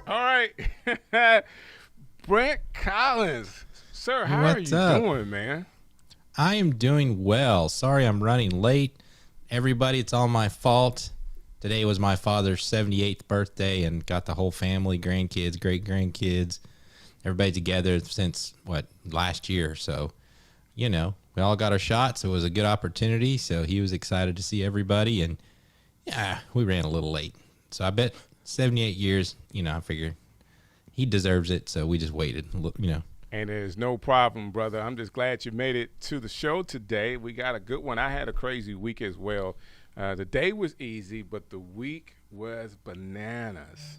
All right. Brant Collins. Sir, how are What's you up? doing, man? I am doing well. Sorry I'm running late. Everybody, it's all my fault. Today was my father's 78th birthday and got the whole family, grandkids, great grandkids, everybody together since, last year. So, we all got our shots. It was a good opportunity. So he was excited to see everybody. And yeah, we ran a little late. So I bet 78 years, I figure he deserves it. So we just waited. And there's no problem, brother. I'm just glad you made it to the show today. We got a good one. I had a crazy week as well. The day was easy, but the week was bananas.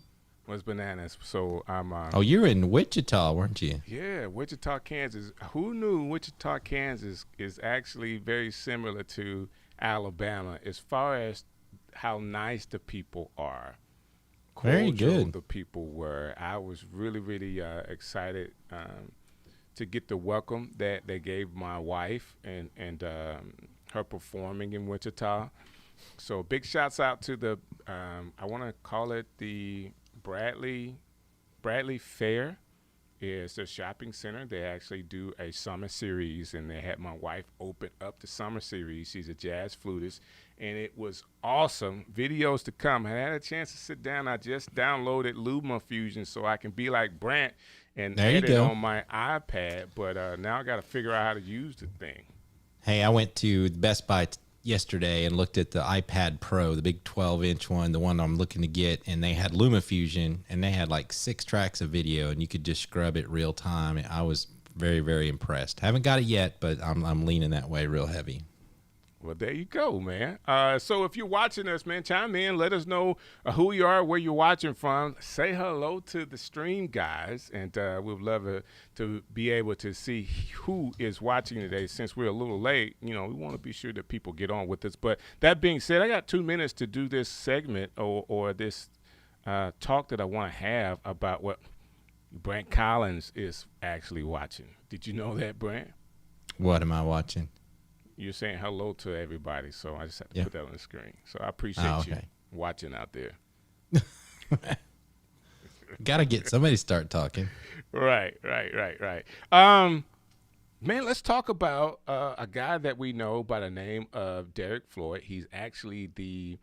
So I'm. Oh, you were in Wichita, weren't you? Yeah, Wichita, Kansas. Who knew Wichita, Kansas is actually very similar to Alabama as far as how nice the people are, Very cordial good. the people were. I was really, really excited to get the welcome that they gave my wife and her performing in Wichita. So big shouts out to the I want to call it the Bradley Fair. It's a shopping center. They actually do a summer series, and they had my wife open up the summer series. She's a jazz flutist, and it was awesome. Videos to come. I had a chance to sit down. I just downloaded LumaFusion so I can be like Brant and There you edit go. on my iPad. But now I got to figure out how to use the thing. Hey, I went to Best Buy yesterday and looked at the iPad Pro, the big 12-inch one, the one I'm looking to get, and they had LumaFusion, and they had like 6 tracks of video, and you could just scrub it real time. I was very, very impressed. Haven't got it yet, but I'm leaning that way real heavy. Well, there you go, man. So if you're watching us, man, chime in. Let us know who you are, where you're watching from. Say hello to the stream guys, and we'd love to be able to see who is watching today. Since we're a little late, we want to be sure that people get on with us. But that being said, I got 2 minutes to do this segment or this talk that I want to have about what Brant Collins is actually watching. Did you know that, Brant? What am I watching? You're saying hello to everybody, so I just have to Yeah. put that on the screen. So I appreciate you Okay. watching out there. Got to get somebody to start talking. Right. Man, let's talk about a guy that we know by the name of Derek Floyd. He's actually the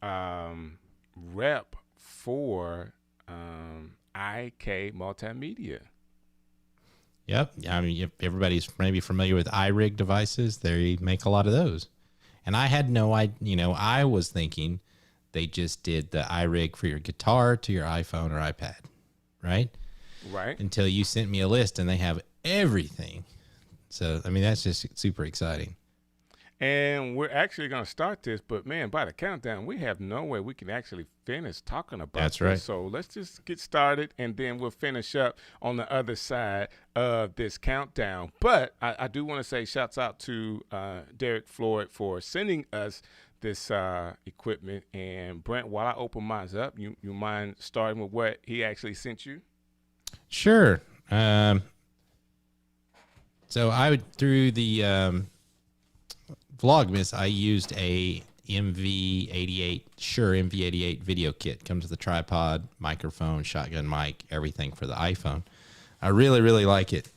rep for IK Multimedia. Yep. I mean, if everybody's maybe familiar with iRig devices, they make a lot of those. And I had no idea, I was thinking they just did the iRig for your guitar to your iPhone or iPad, right? Right. Until you sent me a list and they have everything. So, I mean, that's just super exciting. And we're actually going to start this, but man, by the countdown, we have no way we can actually finish talking about That's this. right. So let's just get started, and then we'll finish up on the other side of this countdown. But I do want to say shouts out to Derek Floyd for sending us this equipment. And Brent, while I open mine up, you mind starting with what he actually sent you? Sure. So through the Vlogmas, I used a MV88 video kit. Comes with a tripod, microphone, shotgun mic, everything for the iPhone. I really, really like it.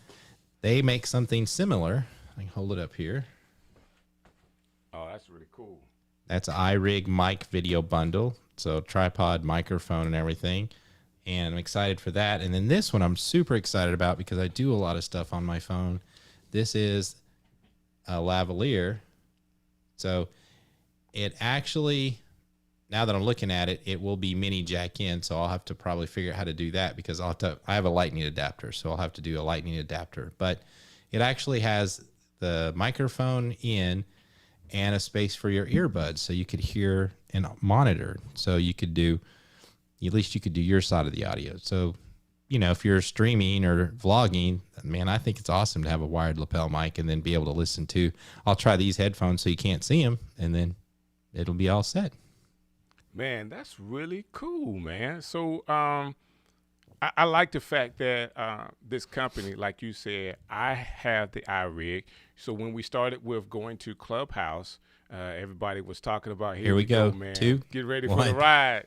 They make something similar. I can hold it up here. Oh, that's really cool. That's an iRig mic video bundle. So tripod, microphone, and everything. And I'm excited for that. And then this one I'm super excited about because I do a lot of stuff on my phone. This is a lavalier. So it actually, now that I'm looking at it, it will be mini jack in. So I'll have to probably figure out how to do that because I have a lightning adapter. So I'll have to do a lightning adapter. But it actually has the microphone in and a space for your earbuds. So you could hear and monitor. So you could do, at least you could do your side of the audio. So, if you're streaming or vlogging, man, I think it's awesome to have a wired lapel mic and then be able to listen to. I'll try these headphones so you can't see them, and then it'll be all set. Man, that's really cool, man. So I like the fact that this company, like you said, I have the iRig. So when we started with going to Clubhouse, everybody was talking about, here we go, man. Two, Get ready for one. the ride.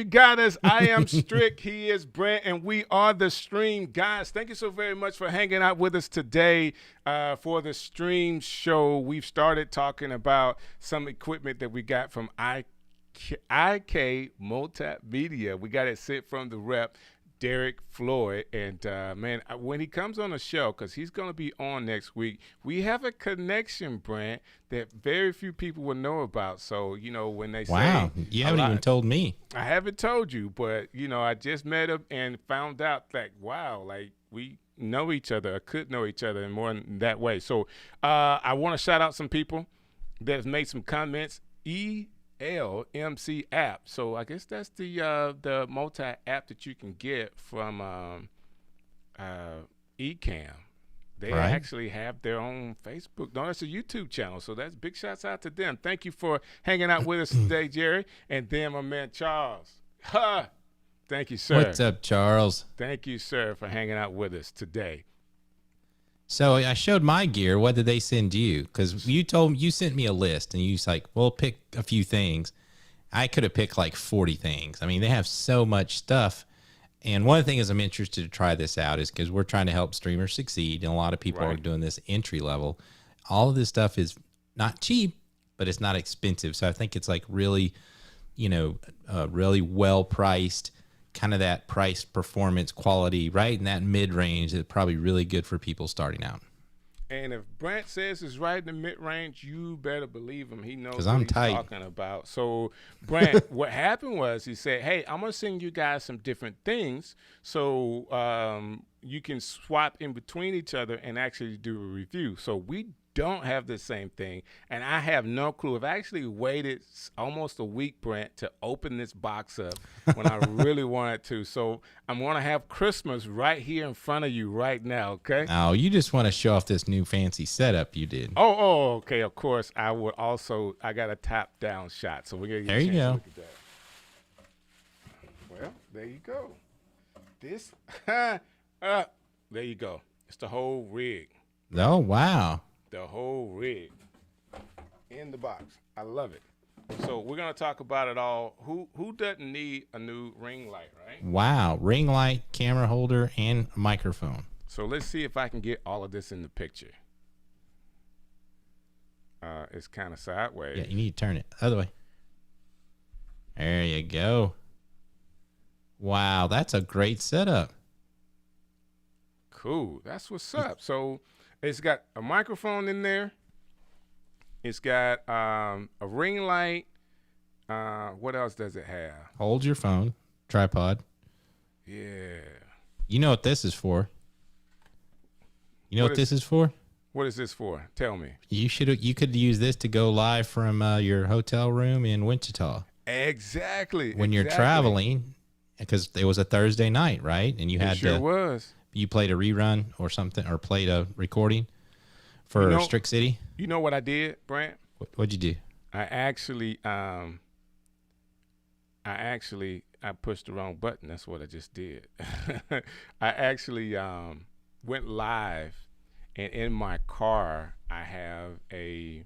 you got us. I am Strick. He is Brant, and we are the Stream Guys. Thank you so very much for hanging out with us today for the Stream Show. We've started talking about some equipment that we got from IK Multimedia. We got it sent from the rep, Derek Floyd. And, man, when he comes on the show, because he's going to be on next week, we have a connection, Brant, that very few people will know about. So, you know, when they say... Wow, you haven't even told me. I haven't told you, but, you know, I just met him and found out that, wow, like, we know each other or could know each other in more in that way. So I want to shout out some people that have made some comments. LMC app. So I guess that's the multi app that you can get from Ecamm. They actually have their own Facebook. No, that's a YouTube channel. So that's big shouts out to them. Thank you for hanging out with us today, Jerry. And then my man Charles. Ha! Thank you, sir. What's up, Charles? Thank you, sir, for hanging out with us today. So I showed my gear. What did they send you? Because you sent me a list, and you was like, well, pick a few things. I could have picked like 40 things. I mean, they have so much stuff. And one of the things I'm interested to try this out is because we're trying to help streamers succeed, and a lot of people are doing this entry level. All of this stuff is not cheap, but it's not expensive. So I think it's like really, you know, really well priced, kind of that price performance quality right in that mid range is probably really good for people starting out. And if Brant says it's right in the mid range, you better believe him. He knows what I'm he's tight. talking about. So Brant, what happened was he said, hey, I'm gonna send you guys some different things so you can swap in between each other and actually do a review. So we don't have the same thing, and I have no clue. I've actually waited almost a week, Brant, to open this box up when I really wanted to. So I'm going to have Christmas right here in front of you right now, okay? Oh, you just want to show off this new fancy setup you did. Oh, okay. Of course, I got a top-down shot, so we're going to get a chance to look at that. Well, there you go. There you go. It's the whole rig. Oh, wow. The whole rig in the box. I love it. So we're gonna talk about it all. Who doesn't need a new ring light, right? Wow, ring light, camera holder, and microphone. So let's see if I can get all of this in the picture. It's kind of sideways. Yeah, you need to turn it other way. There you go. Wow, that's a great setup. Cool. That's what's up. So it's got a microphone in there. It's got a ring light. What else does it have? Hold your phone, tripod. Yeah. You know what this is for? You know what this is for? What is this for? Tell me. You could use this to go live from your hotel room in Wichita. Exactly. When you're traveling, because it was a Thursday night, right? And you had was. You played a rerun or something, or played a recording for Strick City. You know what I did, Brant? What'd you do? I actually pushed the wrong button. That's what I just did. I actually went live, and in my car I have a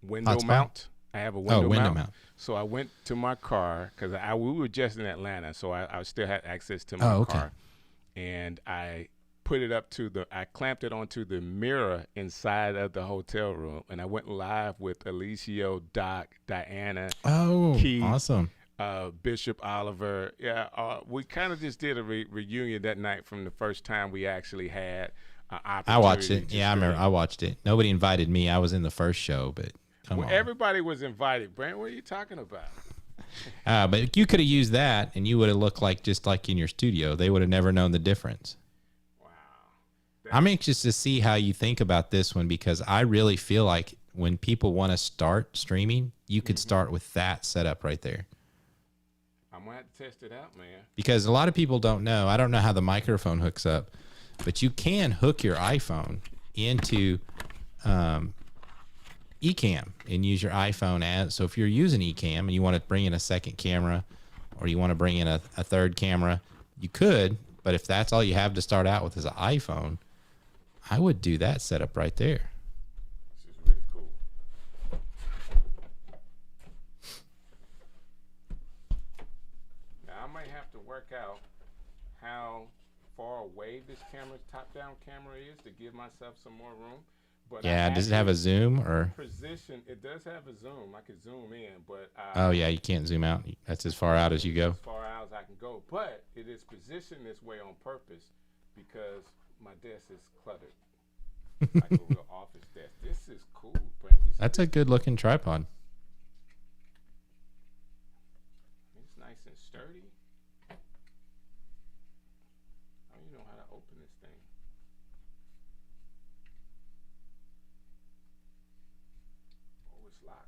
window mount. I have a window mount. So I went to my car because we were just in Atlanta, so I still had access to my car, and I put it up I clamped it onto the mirror inside of the hotel room, and I went live with Alicio, Doc, Diana, Keith, awesome, Bishop Oliver. Yeah, we kind of just did a reunion that night from the first time we actually had an opportunity. I watched it. Yeah, I remember. I watched it. Nobody invited me. I was in the first show, but. Everybody was invited. Brant, what are you talking about? But you could have used that, and you would have looked just like in your studio. They would have never known the difference. Wow. I'm anxious to see how you think about this one, because I really feel like when people want to start streaming, you could start with that setup right there. I'm going to have to test it out, man. Because a lot of people don't know. I don't know how the microphone hooks up, but you can hook your iPhone into Ecamm and use your iPhone so if you're using Ecamm and you want to bring in a second camera, or you want to bring in a third camera, you could. But if that's all you have to start out with is an iPhone, I would do that setup right there. This is really cool. out how far away this top-down camera is to give myself some more room. But Yeah, does it have a zoom or? Position? It does have a zoom. I could zoom in, but Oh yeah, you can't zoom out. That's as far out as you go. As far out as I can go. But it is positioned this way on purpose because my desk is cluttered, like a real office desk. This is cool, Brent. That's a good-looking tripod. It's nice and sturdy. I don't even know how to open this thing. Oh, it's locked.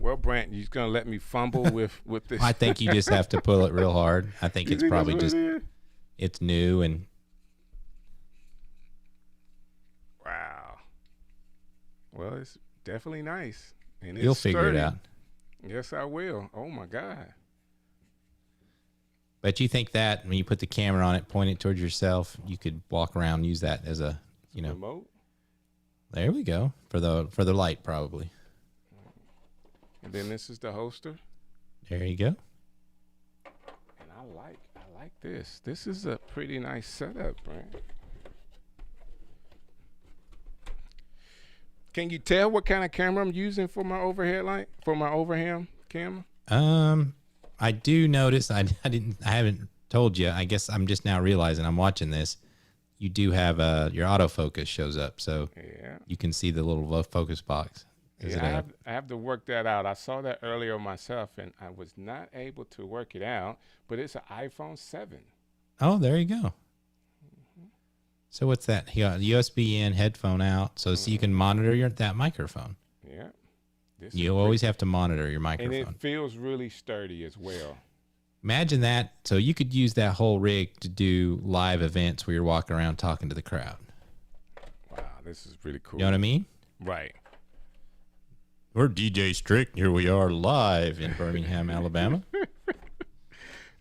Well, Brant, you're gonna let me fumble with this? I think you just have to pull it real hard. I think it's probably just it's new and. Wow. Well, it's definitely nice, and it's You'll figure sturdy. it out. Yes, I will. Oh my God. But you think that when you put the camera on it, point it towards yourself, you could walk around and use that as a, remote. There we go for the light probably. And then this is the holster. There you go. And I like this. This is a pretty nice setup, Brant. Can you tell what kind of camera I'm using for my overhead light? For my overhand camera? I do notice I haven't told you. I guess I'm just now realizing I'm watching this. You do have your autofocus shows up, so yeah, you can see the little focus box. I have to work that out. I saw that earlier myself, and I was not able to work it out. But it's an iPhone 7. Oh, there you go. Mm-hmm. So what's that? USB in, headphone out, so you can monitor that microphone. Yeah. You always have to monitor your microphone. And it feels really sturdy as well. Imagine that. So you could use that whole rig to do live events where you're walking around talking to the crowd. Wow, this is really cool. You know what I mean? Right. We're DJ Strick. Here we are live in Birmingham, Alabama.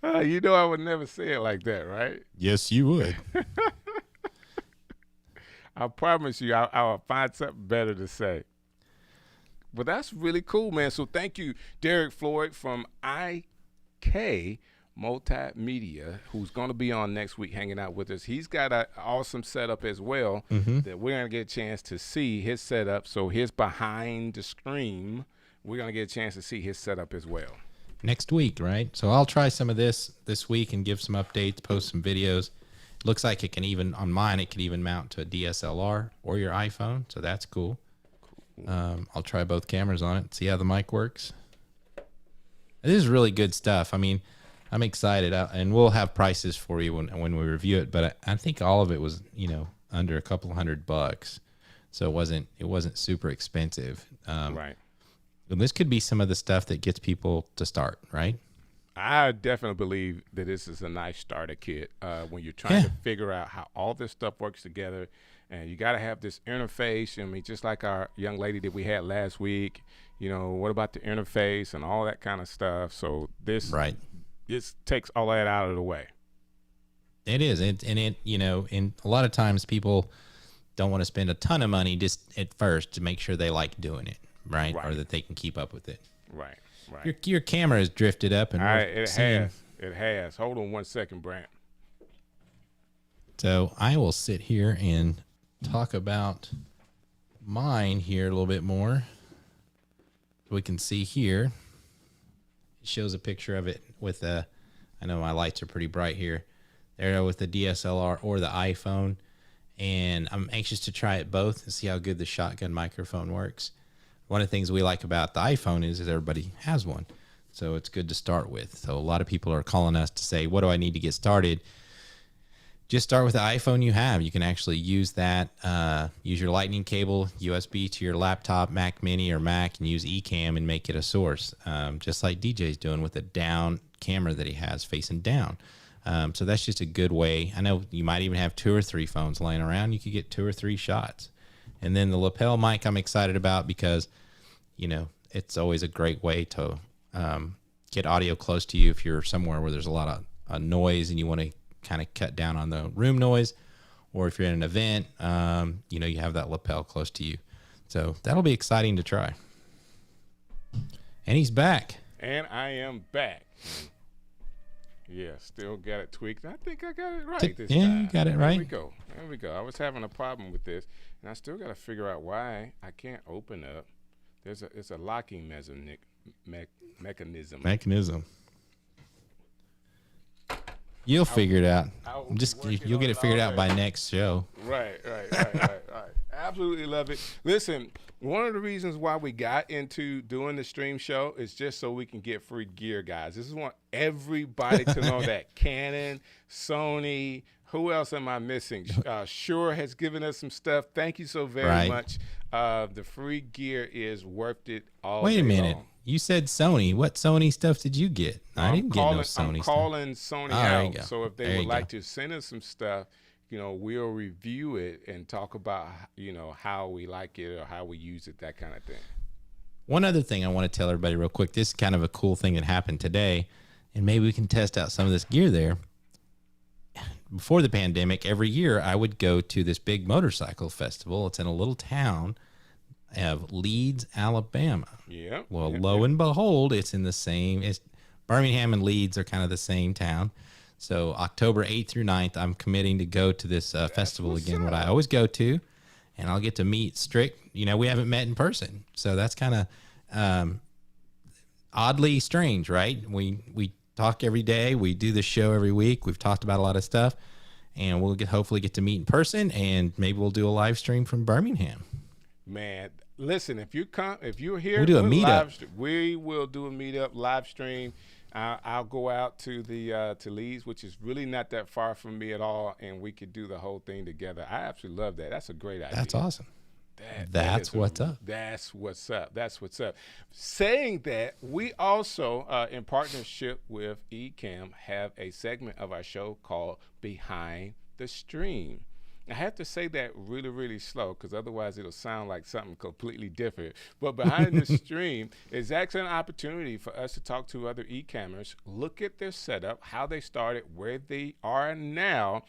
You know I would never say it like that, right? Yes, you would. I promise you I'll find something better to say. But that's really cool, man. So thank you, Derek Floyd from IK Multimedia, who's going to be on next week hanging out with us. He's got an awesome setup as well that we're going to get a chance to see his setup. So his behind the screen, we're going to get a chance to see his setup as well. Next week, right? So I'll try some of this week and give some updates, post some videos. Looks like it can even, on mine, it can even mount to a DSLR or your iPhone. So that's cool. I'll try both cameras on it, see how the mic works. This is really good stuff. I mean, I'm excited, and we'll have prices for you when we review it. But I think all of it was, under a couple $100, so it wasn't super expensive. Right. And this could be some of the stuff that gets people to start, right? I definitely believe that this is a nice starter kit when you're trying to figure out how all this stuff works together. And you got to have this interface. I mean, just like our young lady that we had last week, what about the interface and all that kind of stuff? So this takes all that out of the way. It is. And a lot of times people don't want to spend a ton of money just at first to make sure they like doing it, right? Or that they can keep up with it. Right. Right. Your camera has drifted up. And it has. Hold on 1 second, Brant. So I will sit here and talk about mine here a little bit more. We can see here, it shows a picture of it with I know my lights are pretty bright here. There with the DSLR or the iPhone. And I'm anxious to try it both and see how good the shotgun microphone works. One of the things we like about the iPhone is everybody has one. So it's good to start with. So a lot of people are calling us to say, what do I need to get started? Just start with the iPhone you have. You can actually use that, use your lightning cable, USB to your laptop, Mac Mini or Mac, and use Ecamm and make it a source, just like DJ's doing with the down camera that he has facing down. So that's just a good way. I know you might even have 2 or 3 phones laying around. You could get 2 or 3 shots. And then the lapel mic I'm excited about because, it's always a great way to get audio close to you if you're somewhere where there's a lot of noise and you want to kind of cut down on the room noise, or if you're in an event, you have that lapel close to you. So that'll be exciting to try. And he's back. And I am back. Yeah, still got it tweaked. I think I got it right this time. Yeah, you got it right. There we go. There we go. I was having a problem with this, and I still got to figure out why I can't open up. It's a locking mechanism. You'll figure it out. You'll get it figured out by already. next show. Right. Absolutely love it. Listen, one of the reasons why we got into doing the stream show is just so we can get free gear, guys. This is want everybody to know that Canon, Sony, who else am I missing? Shure has given us some stuff. Thank you so very much. The free gear is worth it all Wait a day minute. long. You said Sony. What Sony stuff did you get? I didn't get no Sony I'm stuff. calling Sony there you out. go. So if they would like to send us some stuff, we'll review it and talk about, how we like it or how we use it, that kind of thing. One other thing I want to tell everybody real quick. This is kind of a cool thing that happened today, and maybe we can test out some of this gear there. Before the pandemic, every year I would go to this big motorcycle festival. It's in a little town of Leeds, Alabama. Yeah. Well, lo and behold, it's in the same. Birmingham and Leeds are kind of the same town. So October 8th through 9th, I'm committing to go to this festival again, what I always go to, and I'll get to meet Strick. We haven't met in person, so that's kind of oddly strange, right? We talk every day. We do the show every week. We've talked about a lot of stuff, and we'll hopefully get to meet in person, and maybe we'll do a live stream from Birmingham. Man, listen, if you're here, we'll do a meetup. We will do a meetup live stream. I'll go out to to Leeds, which is really not that far from me at all, and we could do the whole thing together. I absolutely love that. That's a great idea. That's awesome. That's what's up. That's what's up. That's what's up. Saying that, we also, in partnership with Ecamm, have a segment of our show called Behind the Stream. I have to say that really, really slow because otherwise it'll sound like something completely different. But Behind the Stream is actually an opportunity for us to talk to other e-cammers, look at their setup, how they started, where they are now,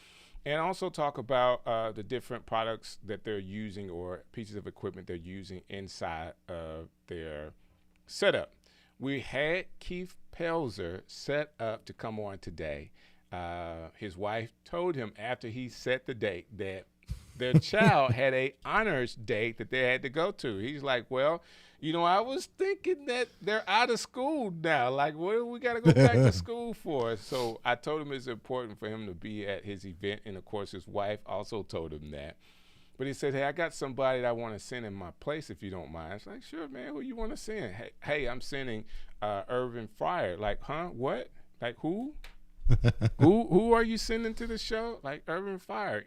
and also talk about the different products that they're using or pieces of equipment they're using inside of their setup. We had Keith Pelzer set up to come on today. His wife told him after he set the date that their child had a honors date that they had to go to. He's like, well, I was thinking that they're out of school now. Like, what do we got to go back to school for? So I told him it's important for him to be at his event. And, of course, his wife also told him that. But he said, hey, I got somebody that I want to send in my place if you don't mind. I was like, sure, man, who you want to send? Hey, I'm sending Irvin Fryer. Like, huh? What? Like, who? who are you sending to the show? Like Irvin Fryer,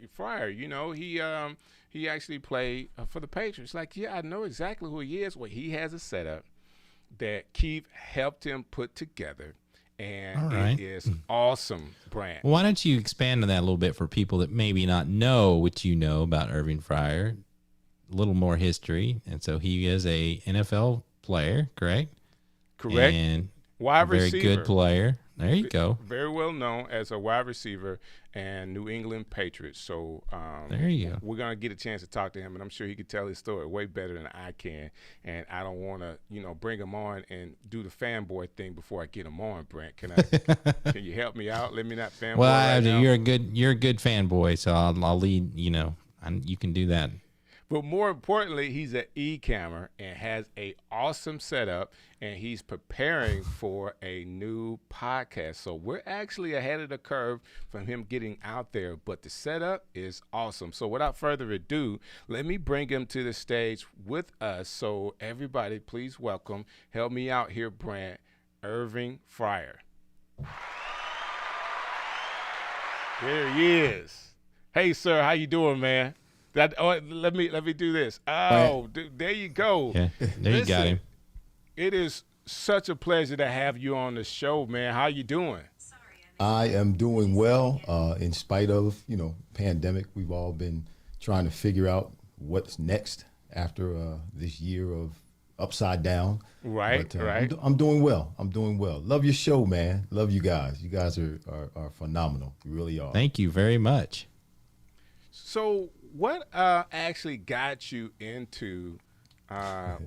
he actually played for the Patriots. Like, yeah, I know exactly who he is. Well, he has a setup that Keith helped him put together, and it is awesome, Brant. Well, why don't you expand on that a little bit for people that maybe not know what you know about Irvin Fryer? A little more history, and so he is a NFL player, correct? Correct. And wide very receiver. Good player. There you go. Very well known as a wide receiver and New England Patriots. So there you go. We're gonna get a chance to talk to him, and I'm sure he could tell his story way better than I can. And I don't want to, bring him on and do the fanboy thing before I get him on. Brent, can can you help me out? Let me not fanboy. Well, now. you're a good fanboy, so I'll lead. You can do that. But more importantly, he's an e-cammer and has a awesome setup, and he's preparing for a new podcast. So we're actually ahead of the curve from him getting out there, but the setup is awesome. So without further ado, let me bring him to the stage with us. So everybody, please welcome, help me out here, Brant, Irvin Fryer. There he is. Hey, sir, how you doing, man? Let me do this. Oh, there you go. Yeah, there you got him. It is such a pleasure to have you on the show, man. How you doing? I am doing well. In spite of pandemic, we've all been trying to figure out what's next after this year of upside down. Right, but, right. I'm doing well. Love your show, man. Love you guys. You guys are phenomenal. You really are. Thank you very much. So what actually got you into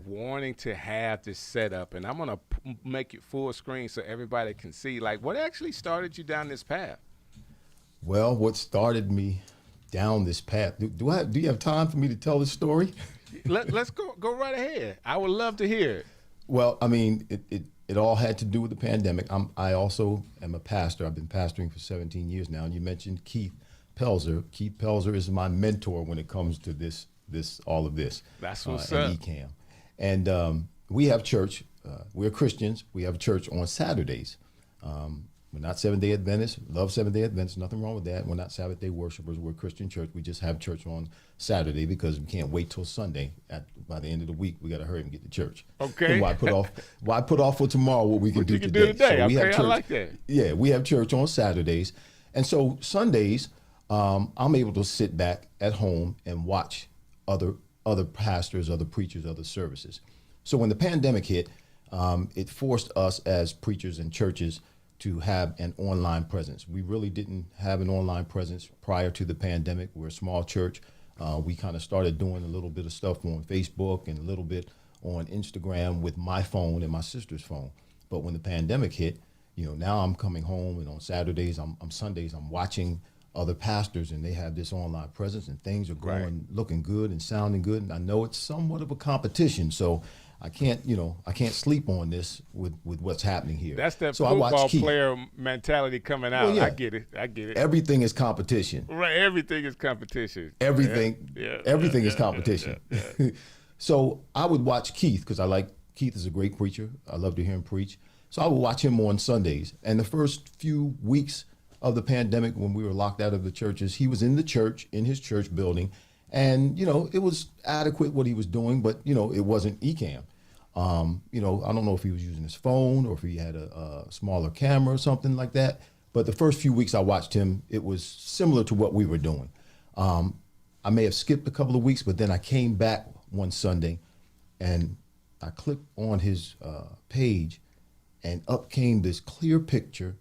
wanting to have this setup, and I'm gonna make it full screen so everybody can see. Like, what actually started you down this path? Well, what started me down this path? Do you have time for me to tell this story? Let's go right ahead. I would love to hear it. Well, I mean, it all had to do with the pandemic. I also am a pastor. I've been pastoring for 17 years now. And you mentioned Keith Pelzer. Keith Pelzer is my mentor when it comes to all of this. That's what's and up. Ecamm. And we have church. We're Christians. We have church on Saturdays. We're not Seventh-day Adventists. Love Seventh-day Adventists. Nothing wrong with that. We're not Sabbath-day worshipers. We're a Christian church. We just have church on Saturday because we can't wait till Sunday. By the end of the week, we got to hurry and get to church. Okay. Why put off for tomorrow what we can do today? So we have okay, church, I like that. Yeah, we have church on Saturdays. And so Sundays, I'm able to sit back at home and watch other pastors, other preachers, other services. So when the pandemic hit, it forced us as preachers and churches to have an online presence. We really didn't have an online presence prior to the pandemic. We're a small church. We kind of started doing a little bit of stuff on Facebook and a little bit on Instagram with my phone and my sister's phone. But when the pandemic hit, now I'm coming home, and on Saturdays, Sundays, I'm watching other pastors, and they have this online presence, and things are going, looking good and sounding good. And I know it's somewhat of a competition, so I can't sleep on this with what's happening here. That's that so football player mentality coming out. Well, yeah. I get it. Everything is competition. Right, everything is competition. Everything is competition. Yeah. So I would watch Keith because Keith is a great preacher. I love to hear him preach. So I would watch him on Sundays. And the first few weeks of the pandemic, when we were locked out of the churches, he was in the church, in his church building. And, it was adequate what he was doing, but, it wasn't Ecamm. I don't know if he was using his phone or if he had a smaller camera or something like that. But the first few weeks I watched him, it was similar to what we were doing. I may have skipped a couple of weeks, but then I came back one Sunday and I clicked on his page, and up came this clear picture.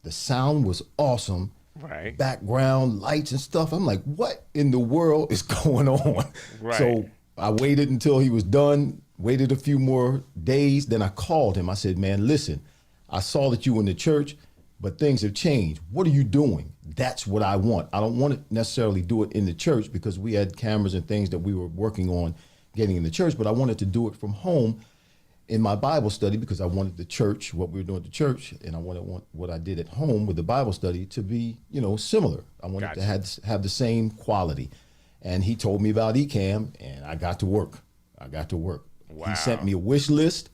The sound was awesome. Right. Background lights and stuff. I'm like, what in the world is going on? Right. So I waited until he was done, waited a few more days. Then I called him. I said, man, listen, I saw that you were in the church, but things have changed. What are you doing? That's what I want. I don't want to necessarily do it in the church because we had cameras and things that we were working on getting in the church, but I wanted to do it from home in my Bible study because I wanted the church, what we were doing at the church, and I wanted what I did at home with the Bible study to be, similar. I wanted to have the same quality. And he told me about Ecamm, and I got to work. Wow. He sent me a wish list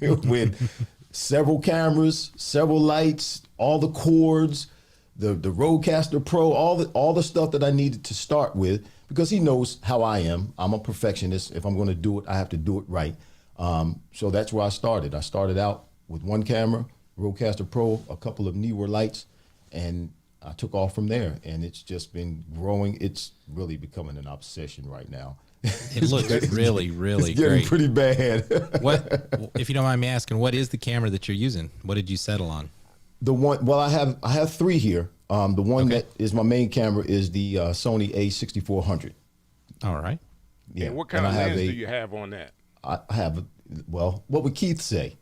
with several cameras, several lights, all the cords, the Rodecaster Pro, all the stuff that I needed to start with, because he knows how I am. I'm a perfectionist. If I'm going to do it, I have to do it right. So that's where I started. I started out with one camera, Rodecaster Pro, a couple of newer lights, and I took off from there. And it's just been growing. It's really becoming an obsession right now. It looks really, really it's getting great. Pretty bad. What, if you don't mind me asking, what is the camera that you're using? What did you settle on? The one, well, I have three here. The one that is my main camera is the Sony A6400. All right. Yeah. And what kind of lens do you have on that? I have, well, what would Keith say?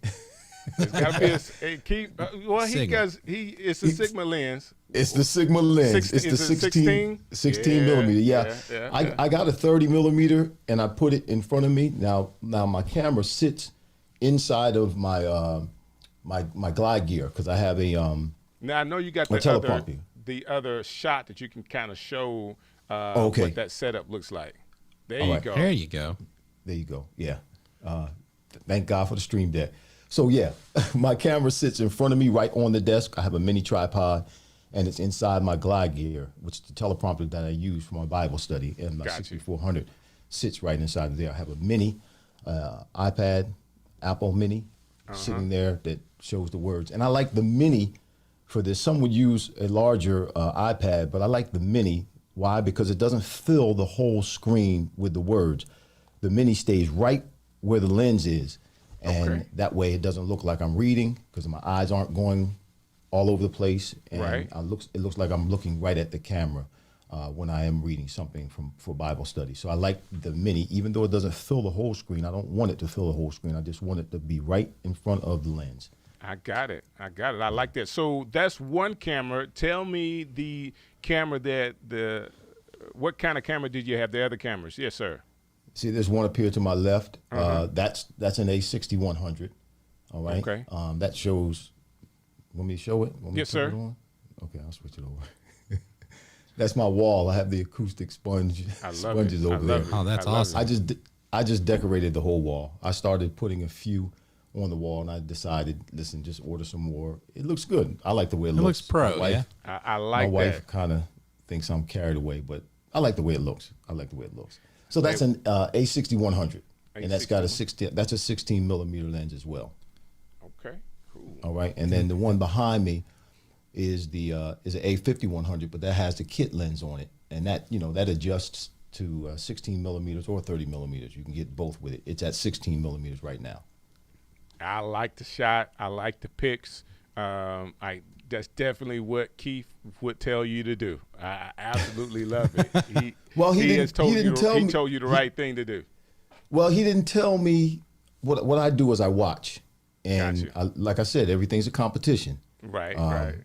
It's got to be a Keith. Well, it's a Sigma lens. It's the Sigma lens. It's the 16 millimeter. Yeah. I got a 30 millimeter and I put it in front of me. Now my camera sits inside of my my glide gear because I have a Now I know you got the other shot that you can kind of show what that setup looks like. There you go. There you go. There you go. Yeah. Thank God for the Stream Deck. So yeah, my camera sits in front of me right on the desk. I have a mini tripod, and it's inside my glide gear, which is the teleprompter that I use for my Bible study. And my 6400 sits right inside of there. I have a mini iPad, Apple Mini, sitting there that shows the words. And I like the mini for this. Some would use a larger iPad, but I like the mini. Why? Because it doesn't fill the whole screen with the words. The mini stays right where the lens is. And that way it doesn't look like I'm reading because my eyes aren't going all over the place. And it looks like I'm looking right at the camera. when I am reading something for Bible study. So I like the mini, even though it doesn't fill the whole screen. I don't want it to fill the whole screen. I just want it to be right in front of the lens. I got it. I like that. So that's one camera. Tell me the camera what kind of camera did you have? The other cameras? Yes, sir. See, there's one up here to my left. That's an A6100. All right. Okay. That shows. Want me to show it? Want me Yes, to turn sir. it on? Okay, I'll switch it over. That's my wall. I have the acoustic sponges over there. Oh, that's awesome. I just decorated the whole wall. I started putting a few on the wall, and I decided, listen, just order some more. It looks good. I like the way it looks. It looks pro, My wife, yeah. I like my that. wife kind of thinks I'm carried away, but I like the way it looks. So that's an A6100, and that's got that's a 16 millimeter lens as well. Okay, cool. All right, and then the one behind me is an A5100, but that has the kit lens on it, and that that adjusts to 16 millimeters or 30 millimeters. You can get both with it. It's at 16 millimeters right now. I like the shot. I like the pics. That's definitely what Keith would tell you to do. I absolutely love it. He told you the right thing to do. Well, he didn't tell me what I do is I watch, and Gotcha. like I said, everything's a competition. Right, right.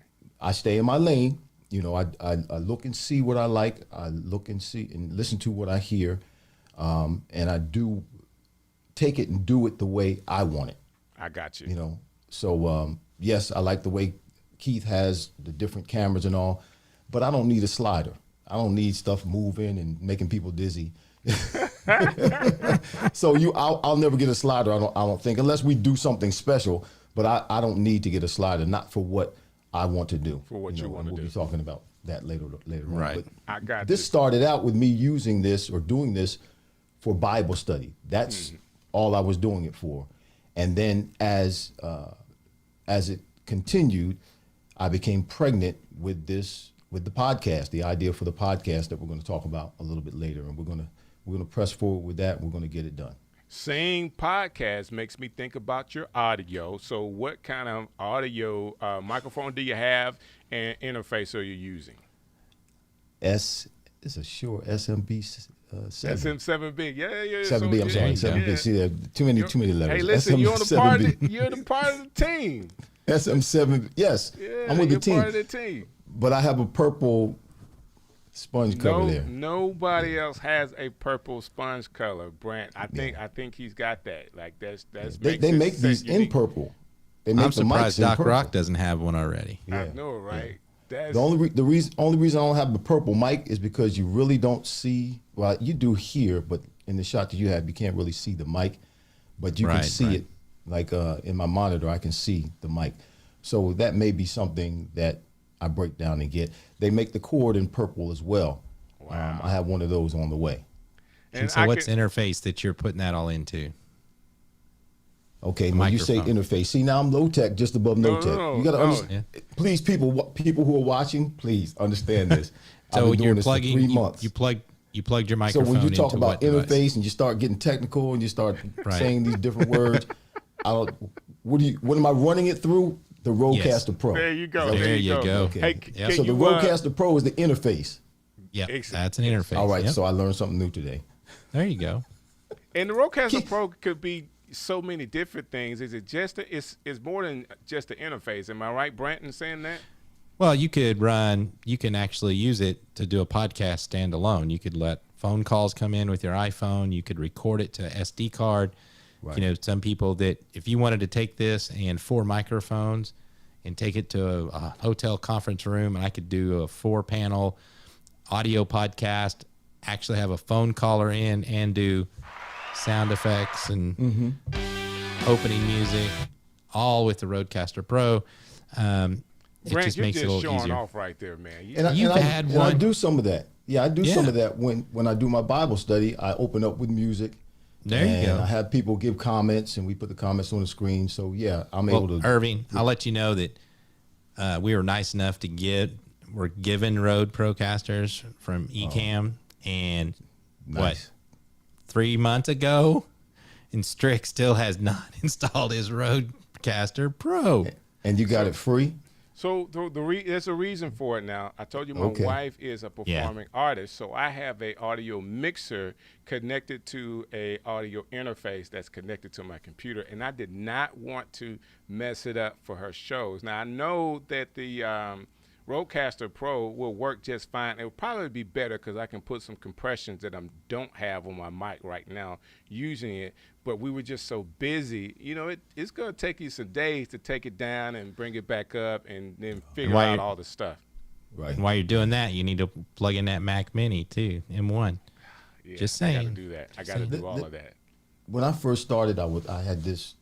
I stay in my lane. I look and see what I like. I look and see and listen to what I hear, and I do take it and do it the way I want it. I got you. So yes, I like the way Keith has the different cameras and all, but I don't need a slider. I don't need stuff moving and making people dizzy. So I'll never get a slider. I don't think, unless we do something special. But I don't need to get a slider, not for what I want to do. For what you want to do. We'll be talking about that later on. Right. But I got this you. started out with me using this or doing this for Bible study. That's all I was doing it for. And then as it continued, I became pregnant with the podcast, the idea for the podcast that we're going to talk about a little bit later, and we're going to press forward with that. And we're going to get it done. Saying podcast makes me think about your audio. So what kind of audio microphone do you have and interface are you using? It's a Shure SMB 7. SM7B. Yeah. 7B, I'm sorry. 7B. Yeah. See, there too many letters. Hey, listen, you're the part SM7B. you're the part of the team. SM7, yes. Yeah, I'm with the you're team. part of the team. But I have a purple sponge cover there. Nobody else has a purple sponge color, Brant. I think he's got that. Like that's They make these in purple. They make I'm the mics surprised in Doc purple. Rock doesn't have one already. I know, right? That's The only reason I don't have the purple mic is because you really don't see. Well, you do here, but in the shot that you have, you can't really see the mic, but you can see it. Like in my monitor, I can see the mic. So that may be something that I break down and get. They make the cord in purple as well. Wow. I have one of those on the way. And so what's interface that you're putting that all into? Okay, when you say Microphone. interface, see now I'm low tech, just above no tech. no, You got to no. understand. Please, people who are watching, please understand this. I've So been doing you're this plugging. for 3 months. You plugged your So microphone. when you talk into about what device? interface and you start getting technical and you start Right. saying these different words, what am I running it through? The Rodecaster Pro. There you go. There you go. Okay. Hey, Yep. can So the you, Rodecaster Pro is the interface. Yeah, Excellent. that's an interface. All right, Yep. so I learned something new today. There you go. and the Rodecaster Pro could be so many different things. Is it just it's more than just the interface? Am I right, Brant, in saying that? Well, you can actually use it to do a podcast standalone. You could let phone calls come in with your iPhone. You could record it to SD card. Right. Some people that if you wanted to take this and 4 microphones and take it to a hotel conference room, and I could do a 4-panel audio podcast, actually have a phone caller in and do sound effects and opening music, all with the Rodecaster Pro. It Brant, just you're makes it a just little showing easier. off right there, man. And You've I had do some of that. Yeah, I do Yeah. some of that when I do my Bible study. I open up with music. There you and go. I have people give comments, and we put the comments on the screen. So yeah, I'm able to. Irving, I'll let you know that we were nice enough to we're given Rode Procasters from Ecamm, and Nice. 3 months ago, and Strick still has not installed his Rodecaster Pro. And you got it free. So there's a reason for it now. I told you my Okay. wife is a performing artist, so I have a audio mixer connected to a audio interface that's connected to my computer, and I did not want to mess it up for her shows. Now I know that the Rodecaster Pro will work just fine. It will probably be better because I can put some compressions that I don't have on my mic right now using it. But we were just so busy. You know, it's going to take you some days to take it down and bring it back up and then figure out all the stuff. Right. And while you're doing that, you need to plug in that Mac Mini too, M1. Yeah, Just saying. I got to do that. I got to do all of that. When I first started, I had this.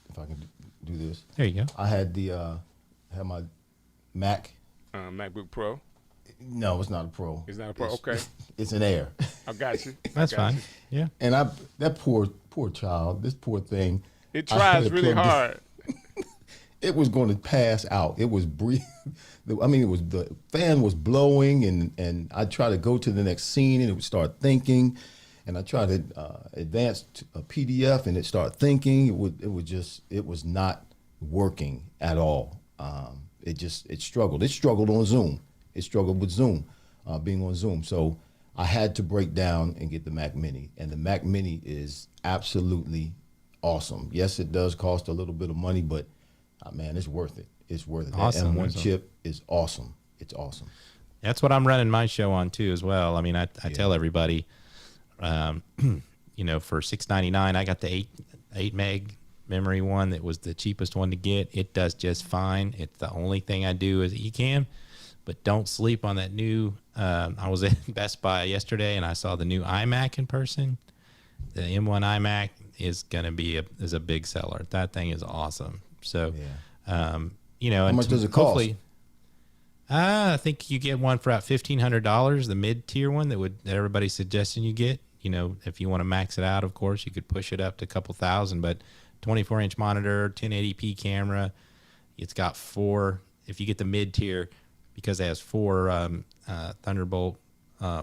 If I can do this, There you go. I had had my Mac. MacBook Pro. No, it's not a Pro. It's not a Pro. Okay, It's an Air. I got you. That's fine. Yeah. And that poor child, this poor thing. It I had tries to really plug hard. It was going to pass out. It was breathing. I mean, the fan was blowing, and I tried to go to the next scene, and it would start thinking, and I tried to advance to a PDF, and it started thinking. It was not working at all. It struggled. It struggled on Zoom. It struggled with Zoom, being on Zoom. So I had to break down and get the Mac Mini, and the Mac Mini is absolutely awesome. Yes, it does cost a little bit of money, but man, it's worth it. It's worth it. Awesome. That M1 chip is awesome. It's awesome. That's what I'm running my show on too, as well. I mean, I tell everybody, you know, for $6.99, I got the 8 meg memory one that was the cheapest one to get. It does just fine. It's the only thing I do is Ecamm, but don't sleep on that new. I was at Best Buy yesterday and I saw the new iMac in person. The M1 iMac is gonna be a big seller. That thing is awesome. So, you know, How much does it cost? I think you get one for about $1,500, the mid-tier one that everybody's suggesting you get. You know, if you want to max it out, of course, you could push it up to a couple thousand, but 24-inch monitor, 1080p camera. It's got 4, if you get the mid-tier, because it has 4 Thunderbolt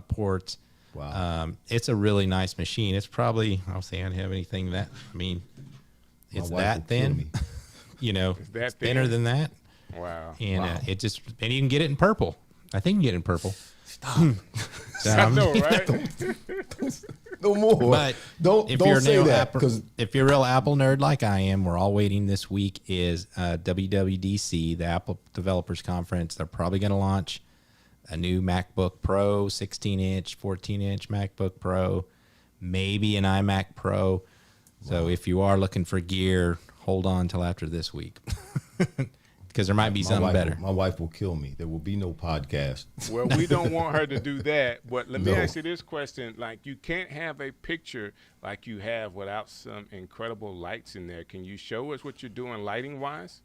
ports. Wow. It's a really nice machine. It's probably, I'll say I don't have anything that, I mean, it's that thin. You know, that thinner thin? than that. Wow. And it just, and you can get it in purple. I think you can get it in purple. Stop. I know, right? No more. But don't say that, because if you're a real Apple nerd like I am, we're all waiting this week is WWDC, the Apple Developers Conference. They're probably going to launch a new MacBook Pro, 16-inch, 14-inch MacBook Pro, maybe an iMac Pro. So if you are looking for gear, hold on till after this week, because there might be something better. My wife will kill me. There will be no podcast. Well, we don't want her to do that. But let me No. ask you this question. Like, you can't have a picture like you have without some incredible lights in there. Can you show us what you're doing lighting-wise?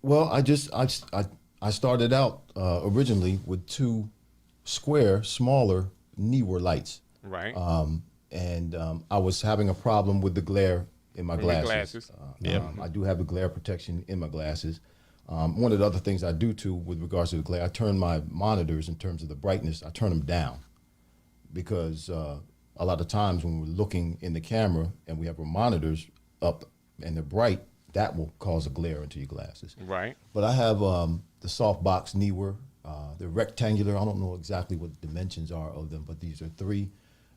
Well, I started out originally with 2 square, smaller Neewer lights. Right. And I was having a problem with the glare in my In your glasses. glasses. I do have the glare protection in my glasses. One of the other things I do too with regards to the glare, I turn my monitors in terms of the brightness, I turn them down, because a lot of times when we're looking in the camera and we have our monitors up and they're bright, that will cause a glare into your glasses. Right. But I have the softbox Neewer. They're rectangular. I don't know exactly what the dimensions are of them, but these are 3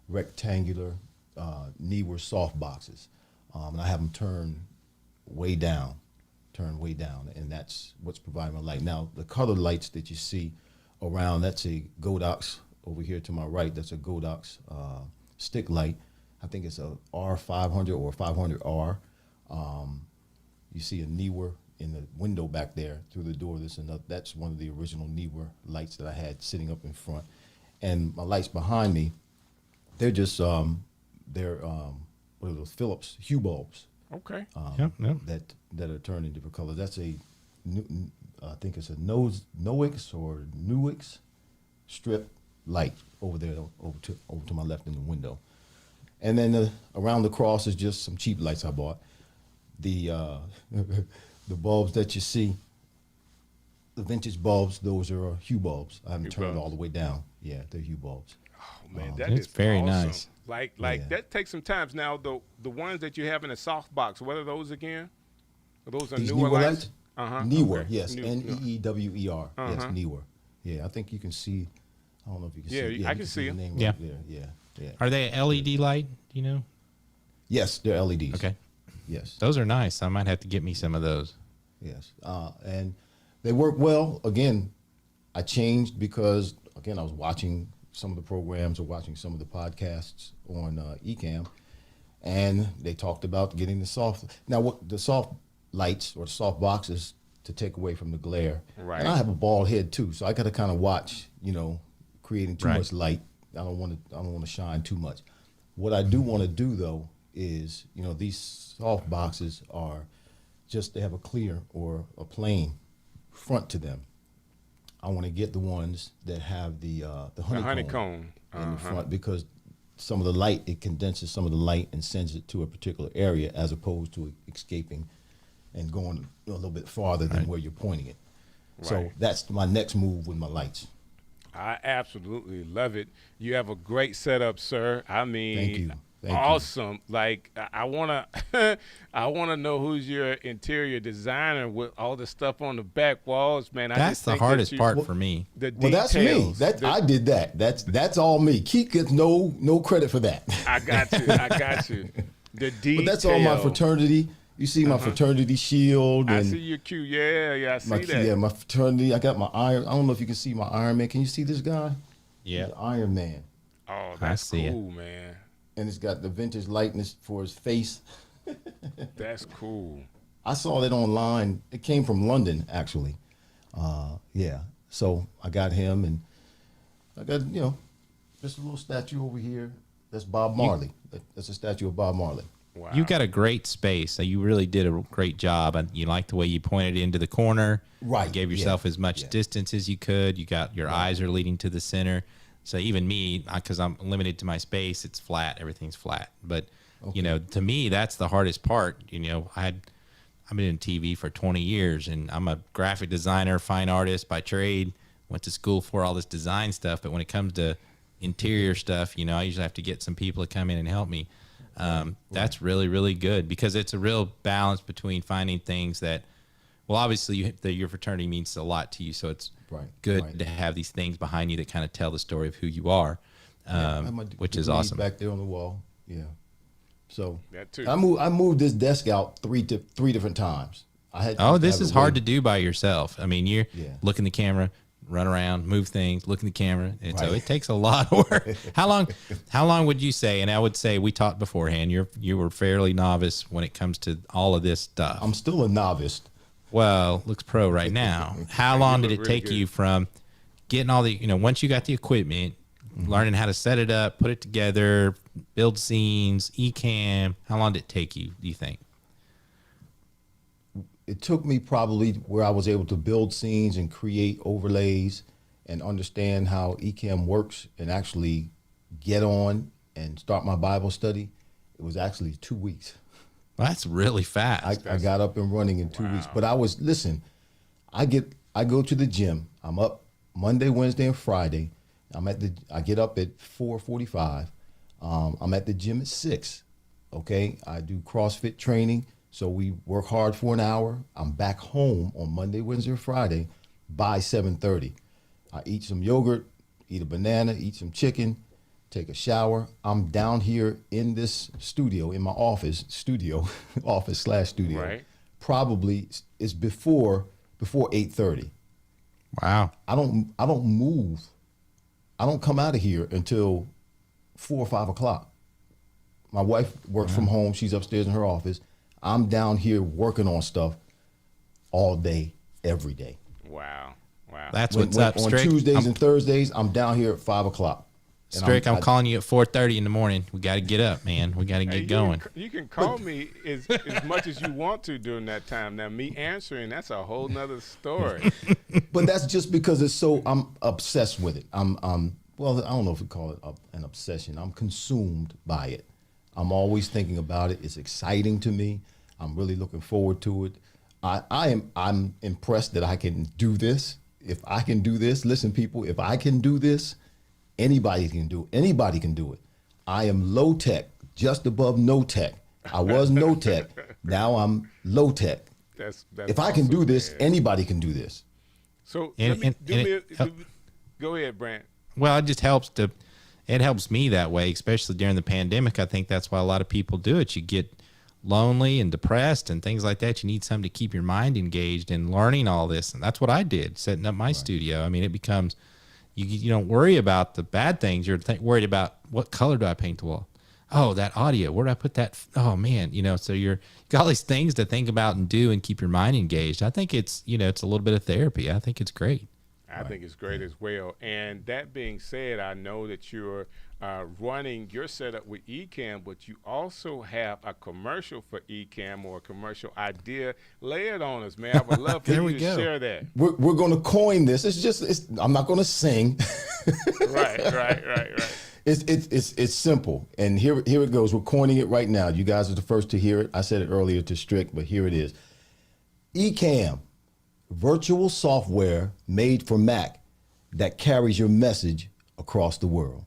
rectangular Neewer soft boxes. And I have them turned way down, and that's what's providing my light. Now, the color lights that you see around, that's a Godox over here to my right. That's a Godox stick light. I think it's a R500 or 500R. You see a Neewer in the window back there through the door. That's one of the original Neewer lights that I had sitting up in front. And my lights behind me, they're just what are those, Philips Hue bulbs. Okay. Yep. That are turned in different colors. That's I think it's a Noix or Nuix strip light over there, over to my left in the window. And then around the cross is just some cheap lights I bought. The the bulbs that you see, the vintage bulbs, those are Hue bulbs. I haven't turned it all the way down. Yeah, they're Hue bulbs. Oh, man, that It's is very awesome. nice. Like Yeah. that takes some time. Now, the ones that you have in a soft box, what are those again? Are those are These newer Neewer lights? Neewer, Okay. yes, Neewer. Yes, Neewer. Yeah, I think you can see. I don't know if you can see. Yeah, I can see the them. name Yeah. right there. Yeah. Are they LED light? Do you know? Yes, they're LEDs. Okay. Yes. Those are nice. I might have to get me some of those. Yes. And they work well. Again, I changed because, again, I was watching some of the programs or watching some of the podcasts on Ecamm, and they talked about getting the soft. Now, what the soft lights or soft boxes to take away from the glare. Right. And I have a bald head too, so I got to kind of watch, creating too Right. much light. I don't want to shine too much. What I do want to do though is, these soft boxes are just, they have a clear or a plain front to them. I want to get the ones that have the honeycomb in the front, because some of the light, it condenses some of the light and sends it to a particular area, as opposed to escaping and going a little bit farther than where you're pointing it. So Right. that's my next move with my lights. I absolutely love it. You have a great setup, sir. I mean, Thank you. Thank you. awesome. Like, I wanna, I wanna know who's your interior designer with all the stuff on the back walls, man. I That's just the think that hardest you- part for me. The Well, that's me. details, I did that. That's all me. Keith gets no credit for that. I got you. I got you. The details. But that's all my fraternity. You see my fraternity shield, I and see your cue. Yeah, I see that. my fraternity. I got my Iron. I don't know if you can see my Iron Man. Can you see this guy? Yeah. The Iron Man, Oh, that's see it. cool, man. and it's got the vintage lightness for his face. That's cool. I saw that online. It came from London, actually. Yeah. So I got him, and I got just a little statue over here. That's Bob Marley. That's a statue of Bob Marley. Wow. You got a great space. So you really did a great job. And you like the way you pointed into the corner. Right, You gave yourself yeah, as much yeah. distance as you could. You got your eyes are leading to the center. So even me, because I'm limited to my space, it's flat. Everything's flat. But to me, that's the hardest part. I've been in TV for 20 years, and I'm a graphic designer, fine artist by trade. Went to school for all this design stuff. But when it comes to interior stuff, I usually have to get some people to come in and help me. That's really, really good, because it's a real balance between finding things that, well, obviously your fraternity means a lot to you. So it's good to have these things behind you that kind of tell the story of who you are, I have my which is degrees awesome. back there on the wall. Yeah. So That too. I moved this desk out three different times. This is hard to do by yourself. I mean, you're Yeah. look in the camera, run around, move things, look in the camera. And so Right. it takes a lot of work. How long would you say? And I would say, we talked beforehand, you were fairly novice when it comes to all of this stuff. I'm still a novice. Well, looks pro right now. How long did look it really take good. you from getting all the, once you got the equipment, learning how to set it up, put it together, build scenes, Ecamm? How long did it take you, do you think? It took me probably where I was able to build scenes and create overlays and understand how Ecamm works and actually get on and start my Bible study. It was actually 2 weeks. Well, that's really fast. I got up and running in 2 weeks. But I go to the gym. I'm up Monday, Wednesday, and Friday. I get up at 4:45. I'm at the gym at 6. Okay. I do CrossFit training. So we work hard for an hour. I'm back home on Monday, Wednesday, or Friday by 7:30. I eat some yogurt, eat a banana, eat some chicken, take a shower. I'm down here in this studio, in my office studio. Right. Probably it's before 8:30. Wow. I don't move. I don't come out of here until 4 or 5 o'clock. My wife works from home. She's upstairs in her office. I'm down here working on stuff all day, every day. Wow. That's what's up, On Strick. Tuesdays and Thursdays, I'm down here at 5 o'clock. And Strick, I'm calling you at 4:30 in the morning. We got to get up, man. We got to Hey, get going. You can call me as much as you want to during that time. Now, me answering, that's a whole nother story. But that's just because I'm obsessed with it. Well, I don't know if we call it an obsession. I'm consumed by it. I'm always thinking about it. It's exciting to me. I'm really looking forward to it. I'm impressed that I can do this. If I can do this, listen, people, if I can do this, anybody can do it. Anybody can do it. I am low tech, just above no tech. I was no tech. Now I'm low tech. That's If I can awesome, do this, man. anybody can do this. So And- let me and- and it- go ahead, Brant. Well, it helps me that way, especially during the pandemic. I think that's why a lot of people do it. You get lonely and depressed and things like that. You need something to keep your mind engaged in learning all this. And that's what I did, setting up my studio. I mean, it becomes, you don't worry about the bad things. You're worried about, what color do I paint the wall? Oh, that audio, where do I put that? Oh man, so you got all these things to think about and do and keep your mind engaged. I think it's, it's a little bit of therapy. I think it's great. I think it's great as well. And that being said, I know that you're running your setup with Ecamm, but you also have a commercial for Ecamm, or a commercial idea. Lay it on us, man. I would love for There you we to go. share that. We're going to coin this. I'm not going to sing. Right. It's simple. And here it goes. We're coining it right now. You guys are the first to hear it. I said it earlier to Strick, but here it is. Ecamm, virtual software made for Mac that carries your message across the world.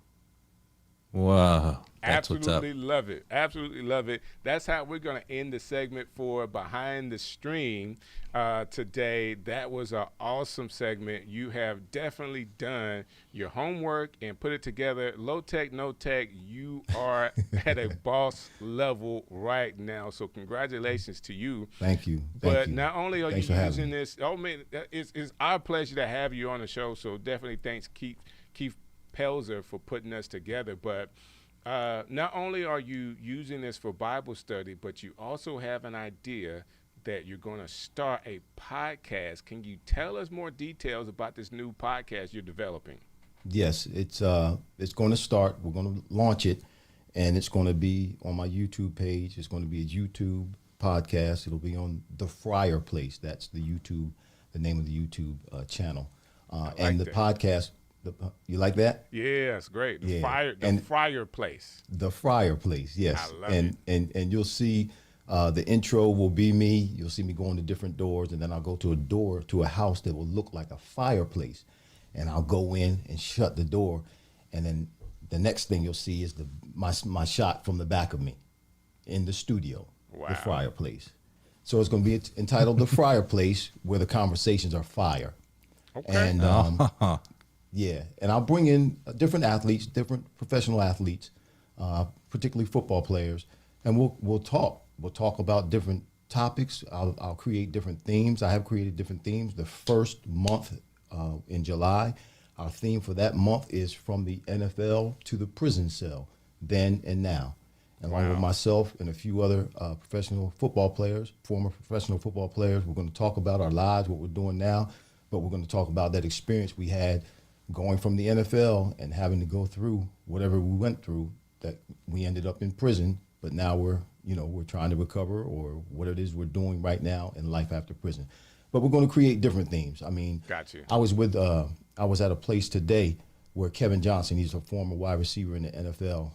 Whoa. That's what's up. Absolutely love it. Absolutely love it. That's how we're going to end the segment for Behind the Stream today. That was an awesome segment. You have definitely done your homework and put it together. Low tech, no tech. You are at a boss level right now. So congratulations to you. Thank you. But not only are Thanks you for having using me. this, oh man, it's our pleasure to have you on the show. So definitely thanks Keith Pelzer for putting us together. But not only are you using this for Bible study, but you also have an idea that you're going to start a podcast. Can you tell us more details about this new podcast you're developing? Yes, it's going to start. We're going to launch it, and it's going to be on my YouTube page. It's going to be a YouTube podcast. It'll be on The Friar Place. That's the name of the YouTube channel. And the that. podcast, you like that? Yeah, it's great. The Yeah. Friar Place. The Friar Place, yes. I love it. And you'll see the intro will be me. You'll see me going to different doors, and then I'll go to a house that will look like a fireplace. And I'll go in and shut the door. And then the next thing you'll see is my shot from the back of me in the studio, Wow. The Friar Place. So it's going to be entitled The Friar Place, where the conversations are fire. Okay. And yeah, and I'll bring in different athletes, different professional athletes, particularly football players, and we'll talk. We'll talk about different topics. I'll create different themes. I have created different themes. The first month in July, our theme for that month is from the NFL to the prison cell, then and now. And along with myself and a few other professional football players, former professional football players, we're going to talk about our lives, what we're doing now, but we're going to talk about that experience we had going from the NFL and having to go through whatever we went through, that we ended up in prison, but now we're trying to recover, or what it is we're doing right now in life after prison. But we're going to create different themes. I mean, Got you. I was at a place today where Kevin Johnson, he's a former wide receiver in the NFL,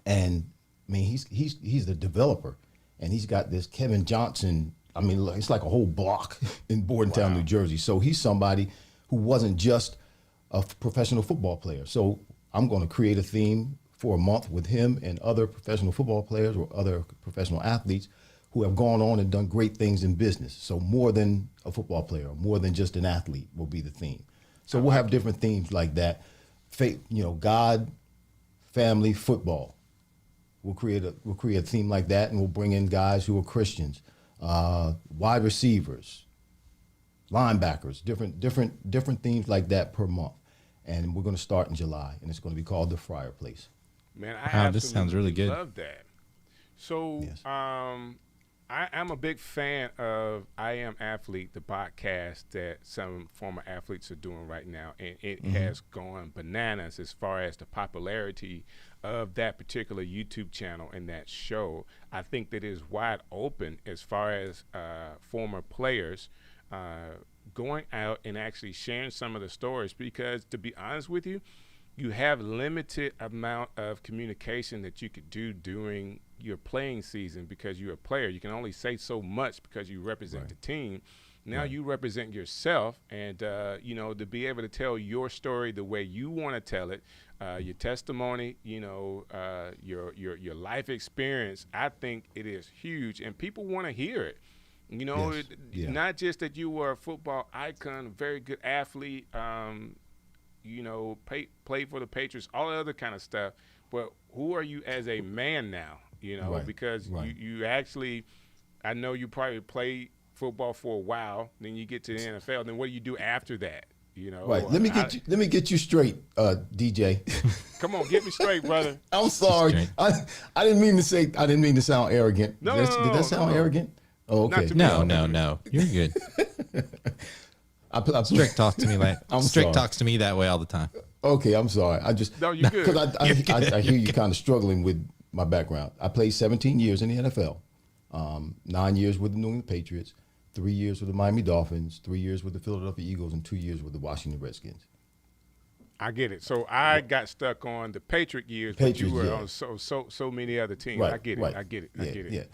and I mean he's the developer, and he's got this Kevin Johnson. I mean, it's like a whole block in Bordentown, New Jersey. So he's somebody who wasn't just a professional football player. So I'm going to create a theme for a month with him and other professional football players or other professional athletes who have gone on and done great things in business. So more than a football player, more than just an athlete will be the theme. So we'll have different themes like that. Faith, God, family, football. We'll create a theme like that, and we'll bring in guys who are Christians, wide receivers, linebackers, different themes like that per month. And we're going to start in July, and it's going to be called The Friar Place. Man, This sounds really good. Love that. So, Yes. I'm a big fan of I Am Athlete, the podcast that some former athletes are doing right now, and it has gone bananas as far as the popularity of that particular YouTube channel and that show. I think that is wide open as far as former players going out and actually sharing some of the stories, because to be honest with you, you have limited amount of communication that you could do during your playing season, because you're a player. You can only say so much because you represent the team. Now you represent yourself, and to be able to tell your story the way you want to tell it, your testimony, your life experience. I think it is huge, and people want to hear it. You know, Yes. Yeah. not just that you were a football icon, a very good athlete, you know, played for the Patriots, all the other kind of stuff. But who are you as a man now? You know, Right. because Right. you actually, I know you probably played football for a while, then you get to the NFL. Then what do you do after that? You Right. know, Let me get you straight, DJ. come on, get me straight, brother. I'm sorry. Straight. I didn't mean to say. I didn't mean to sound arrogant. No, Did no, did no, that sound no. arrogant? Oh, Not okay. to me. No. You're good. Strick Talks to me like I'm Strick sorry. talks to me that way all the time. Okay, I'm sorry. I just No, you're good. because I hear you kind of struggling with my background. I played 17 years in the NFL, 9 years with the New England Patriots, 3 years with the Miami Dolphins, 3 years with the Philadelphia Eagles, and 2 years with the Washington Redskins. I get it. So I got stuck on the Patriot years, but you Patriots, were yeah. on so many other teams. Right, I get it. right. I get it. Yeah, I get it. Yeah,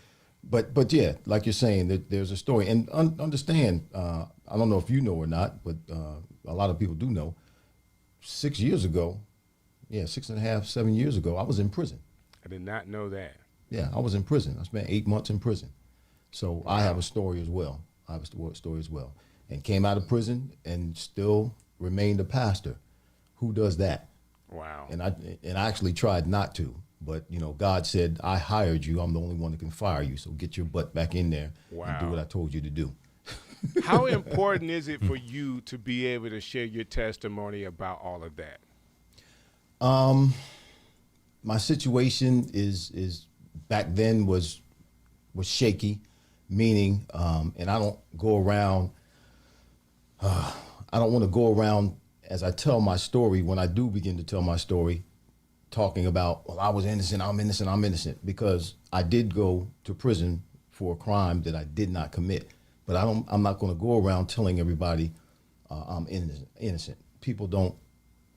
but yeah, like you're saying, there's a story, and understand. I don't know if you know or not, but a lot of people do know. 6 years ago, 6.5, 7 years ago, I was in prison. I did not know that. Yeah, I was in prison. I spent 8 months in prison. So I have a story as well. And came out of prison and still remained a pastor. Who does that? Wow. And I actually tried not to, but God said, I hired you. I'm the only one that can fire you. So get your butt back in there and do Wow. what I told you to do. How important is it for you to be able to share your testimony about all of that? My situation is back then was shaky, meaning, and I don't go around. I don't want to go around as I tell my story. When I do begin to tell my story, talking about, well, I was innocent, I'm innocent, because I did go to prison for a crime that I did not commit. But I'm not going to go around telling everybody I'm innocent.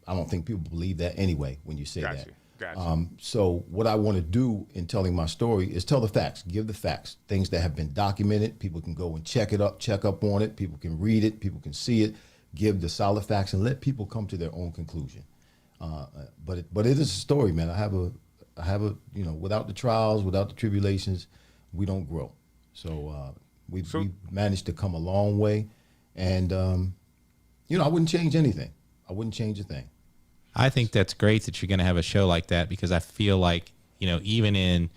I don't think people believe that anyway when you say that. Gotcha. So what I want to do in telling my story is tell the facts, give the facts, things that have been documented. People can go and check up on it. People can read it. People can see it. Give the solid facts and let people come to their own conclusion. But it is a story, man. I have a without the trials, without the tribulations, we don't grow. So we managed to come a long way, and I wouldn't change anything. I wouldn't change a thing. I think that's great that you're going to have a show like that, because I feel like, even in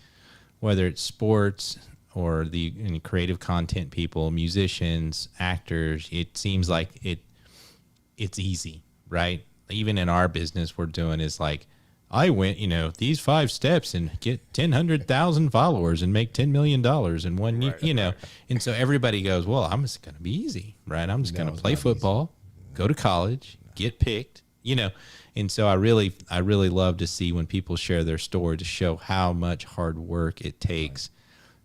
whether it's sports or the creative content people, musicians, actors, it seems like it's easy, right? Even in our business, we're doing is like, I went, these 5 steps and get 100,000 followers and make $10 million in 1 year, Right. And so everybody goes, well, I'm just going to be easy, right? I'm just going to it's play not football, go to college, get picked, And so I really love to see when people share their story, to show how much hard work it takes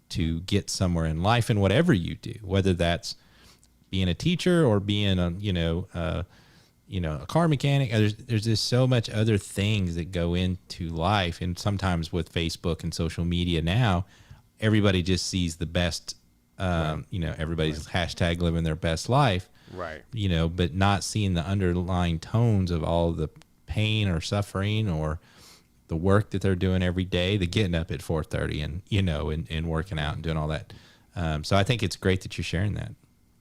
to get somewhere in life, and whatever you do, whether that's being a teacher or being a car mechanic. There's just so much other things that go into life. And sometimes with Facebook and social media now, everybody just sees the best, everybody's hashtag living their best life. Right. But not seeing the underlying tones of all the pain or suffering or the work that they're doing every day, the getting up at 4:30 and working out and doing all that. So I think it's great that you're sharing that.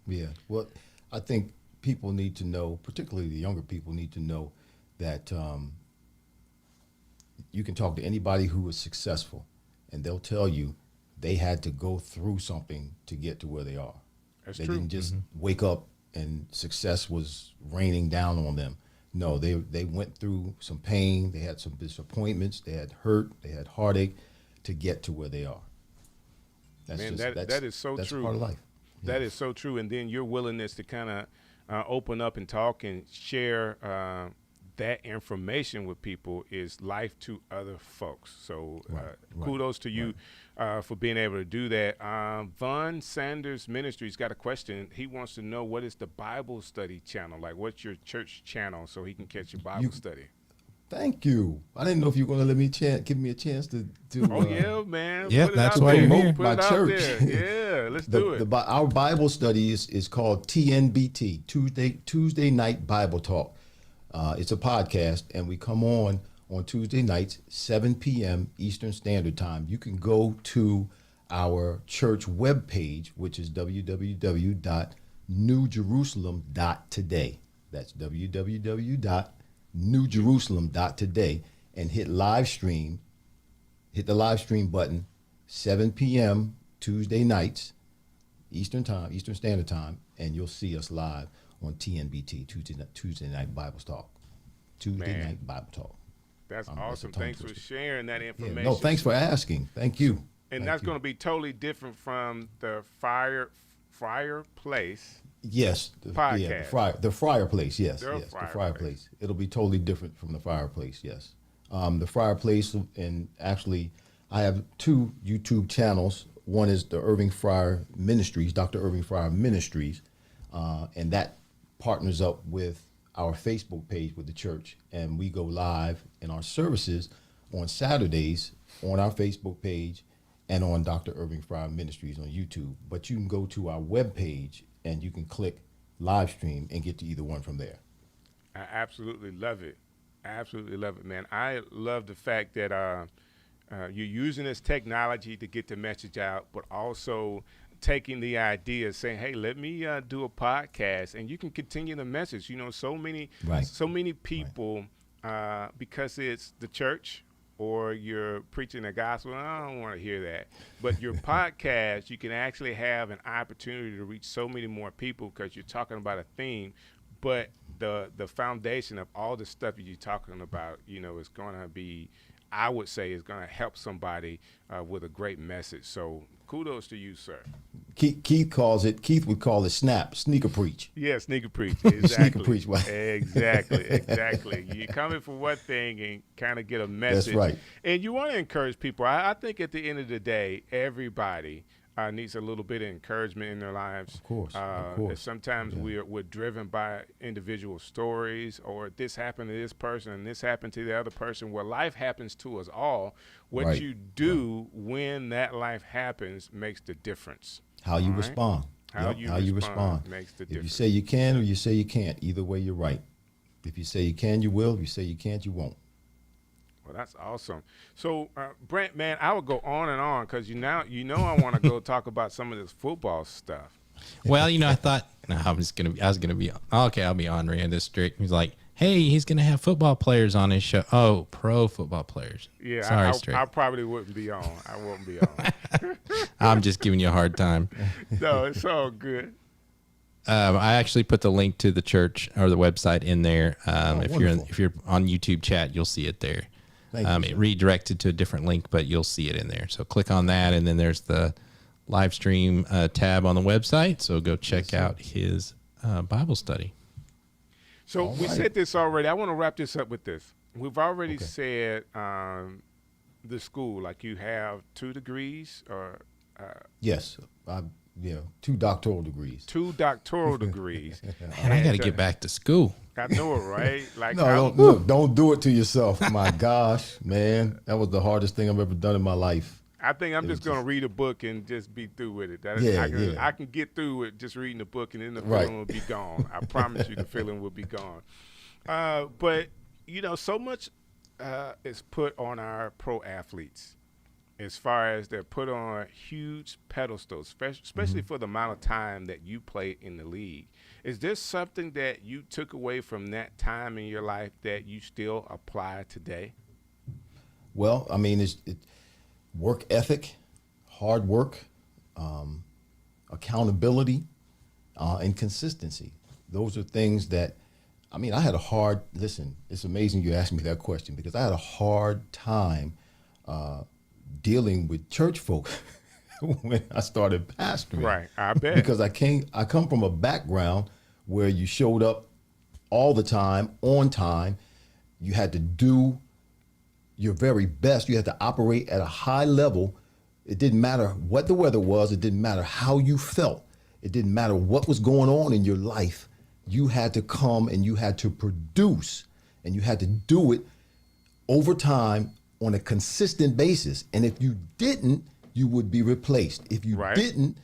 Yeah. Well, I think people need to know, particularly the younger people need to know that you can talk to anybody who is successful, and they'll tell you they had to go through something to get to where they are. That's They true. didn't just wake up and success was raining down on them. No, they went through some pain. They had some disappointments. They had hurt. They had heartache to get to where they are. That's Man, just, that is so that's true. part of life. That is so true. And then your willingness to kind of open up and talk and share that information with people is life to other folks. So kudos to you for being able to do that. Von Sanders Ministries got a question. He wants to know, what is the Bible study channel? Like, what's your church channel so he can catch your Bible study? Thank you. I didn't know if you were going to let me give me a chance to Oh, yeah, man. Yeah, Put it that's out why there. you're promote here. Put my it out church. there. Yeah, let's do it. Our Bible study is called TNBT, Tuesday Night Bible Talk. It's a podcast, and we come on Tuesday nights, 7 p.m. Eastern Standard Time. You can go to our church webpage, which is www.newjerusalem.today. That's www.newjerusalem.today, and hit live stream. Hit the live stream button, 7 p.m. Tuesday nights, Eastern Standard Time, and you'll see us live on TNBT, Tuesday Night Bible Talk. Tuesday Night Bible Talk. That's awesome. Thanks for sharing that information. Yeah, no, thanks for asking. Thank you. And that's going to be totally different from the Fireplace. Yes, podcast. Yeah, the Fireplace. Yes, The the Fireplace. It'll be totally different from the Fireplace. Yes, the Fireplace, and actually, I have 2 YouTube channels. One is the Irving Fryer Ministries, Dr. Irving Fryer Ministries, and that partners up with our Facebook page with the church, and we go live in our services on Saturdays on our Facebook page and on Dr. Irving Fryer Ministries on YouTube. But you can go to our webpage and you can click live stream and get to either one from there. I absolutely love it. Absolutely love it, man. I love the fact that you're using this technology to get the message out, but also taking the idea, saying, "Hey, let me do a podcast," and you can continue the message. You know, so many people, because it's the church or you're preaching the gospel. I don't want to hear that. But your podcast, you can actually have an opportunity to reach so many more people because you're talking about a theme, but the foundation of all the stuff you're talking about, you know, is going to be, I would say, is going to help somebody with a great message. So kudos to you, sir. Keith would call it sneaker preach. Yeah, sneaker preach. Exactly. Sneaker preach. Right? Exactly. You come in for one thing and kind of get a message. That's right. And you want to encourage people. I think at the end of the day, everybody needs a little bit of encouragement in their lives. Of course. Sometimes we're driven by individual stories, or this happened to this person and this happened to the other person. Well, life happens to us all. What you do when that life happens makes the difference. How you respond. How you respond makes the difference. If you say you can or you say you can't, either way you're right. If you say you can, you will. If you say you can't, you won't. Well, that's awesome. So, Brant, man, I would go on and on because I want to go talk about some of this football stuff. Well, I thought I'll be on Randy Strick. He's like, hey, he's gonna have football players on his show. Oh, pro football players. Yeah, sorry, Strick. I probably wouldn't be on. I won't be on. I'm just giving you a hard time. No, it's all good. I actually put the link to the church or the website in there. If you're on YouTube chat, you'll see it there. It redirected to a different link, but you'll see it in there. So click on that, and then there's the live stream tab on the website. So go check out his Bible study. So we said this already. I want to wrap this up with this. We've already said the school, like you have 2 degrees or yes, 2 doctoral degrees. 2 doctoral degrees. Man, I got to get back to school. I know it, right? Like, don't do it to yourself. My gosh, man, that was the hardest thing I've ever done in my life. I think I'm just going to read a book and just be through with it. I can get through with just reading the book, and then the feeling will be gone. I promise you the feeling will be gone. But, so much is put on our pro athletes as far as they're put on huge pedestals, especially for the amount of time that you play in the league. Is there something that you took away from that time in your life that you still apply today? Well, I mean, it's work ethic, hard work, accountability, and consistency. Those are things that, I had it's amazing you asked me that question, because I had a hard time dealing with church folk when I started pastoring. Right, I bet. Because I come from a background where you showed up all the time, on time. You had to do your very best. You had to operate at a high level. It didn't matter what the weather was. It didn't matter how you felt. It didn't matter what was going on in your life. You had to come and you had to produce, and you had to do it over time on a consistent basis. And if you didn't, you would be replaced. If you didn't,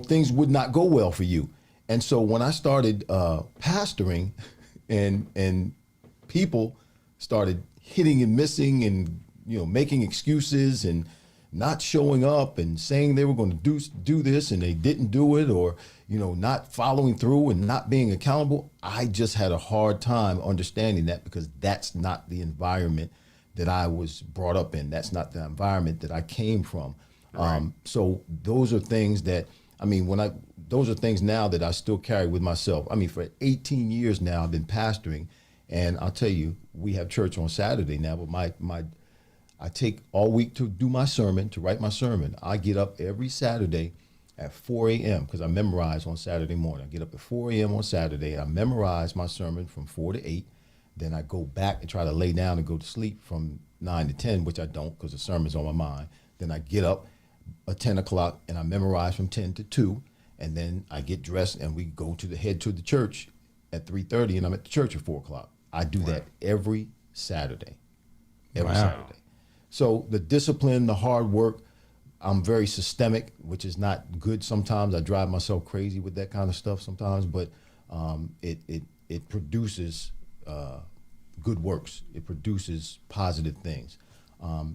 things would not go well for you. And so when I started pastoring, and people started hitting and missing and making excuses and not showing up and saying they were going to do this and they didn't do it, or not following through and not being accountable. I just had a hard time understanding that, because that's not the environment that I was brought up in. That's not the environment that I came from. Right. So those are things that, those are things now that I still carry with myself. For 18 years now, I've been pastoring, and I'll tell you, we have church on Saturday now, but I take all week to do my sermon, to write my sermon. I get up every Saturday at 4 a.m. because I memorize on Saturday morning. I get up at 4 a.m. on Saturday. I memorize my sermon from 4 to 8. Then I go back and try to lay down and go to sleep from 9 to 10, which I don't because the sermon's on my mind. Then I get up at 10 o'clock and I memorize from 10 to 2. And then I get dressed and we head to the church at 3:30, and I'm at the church at 4 o'clock. I do that every Saturday. Every Saturday. So the discipline, the hard work, I'm very systemic, which is not good sometimes. I drive myself crazy with that kind of stuff sometimes, but it produces good works. It produces positive things.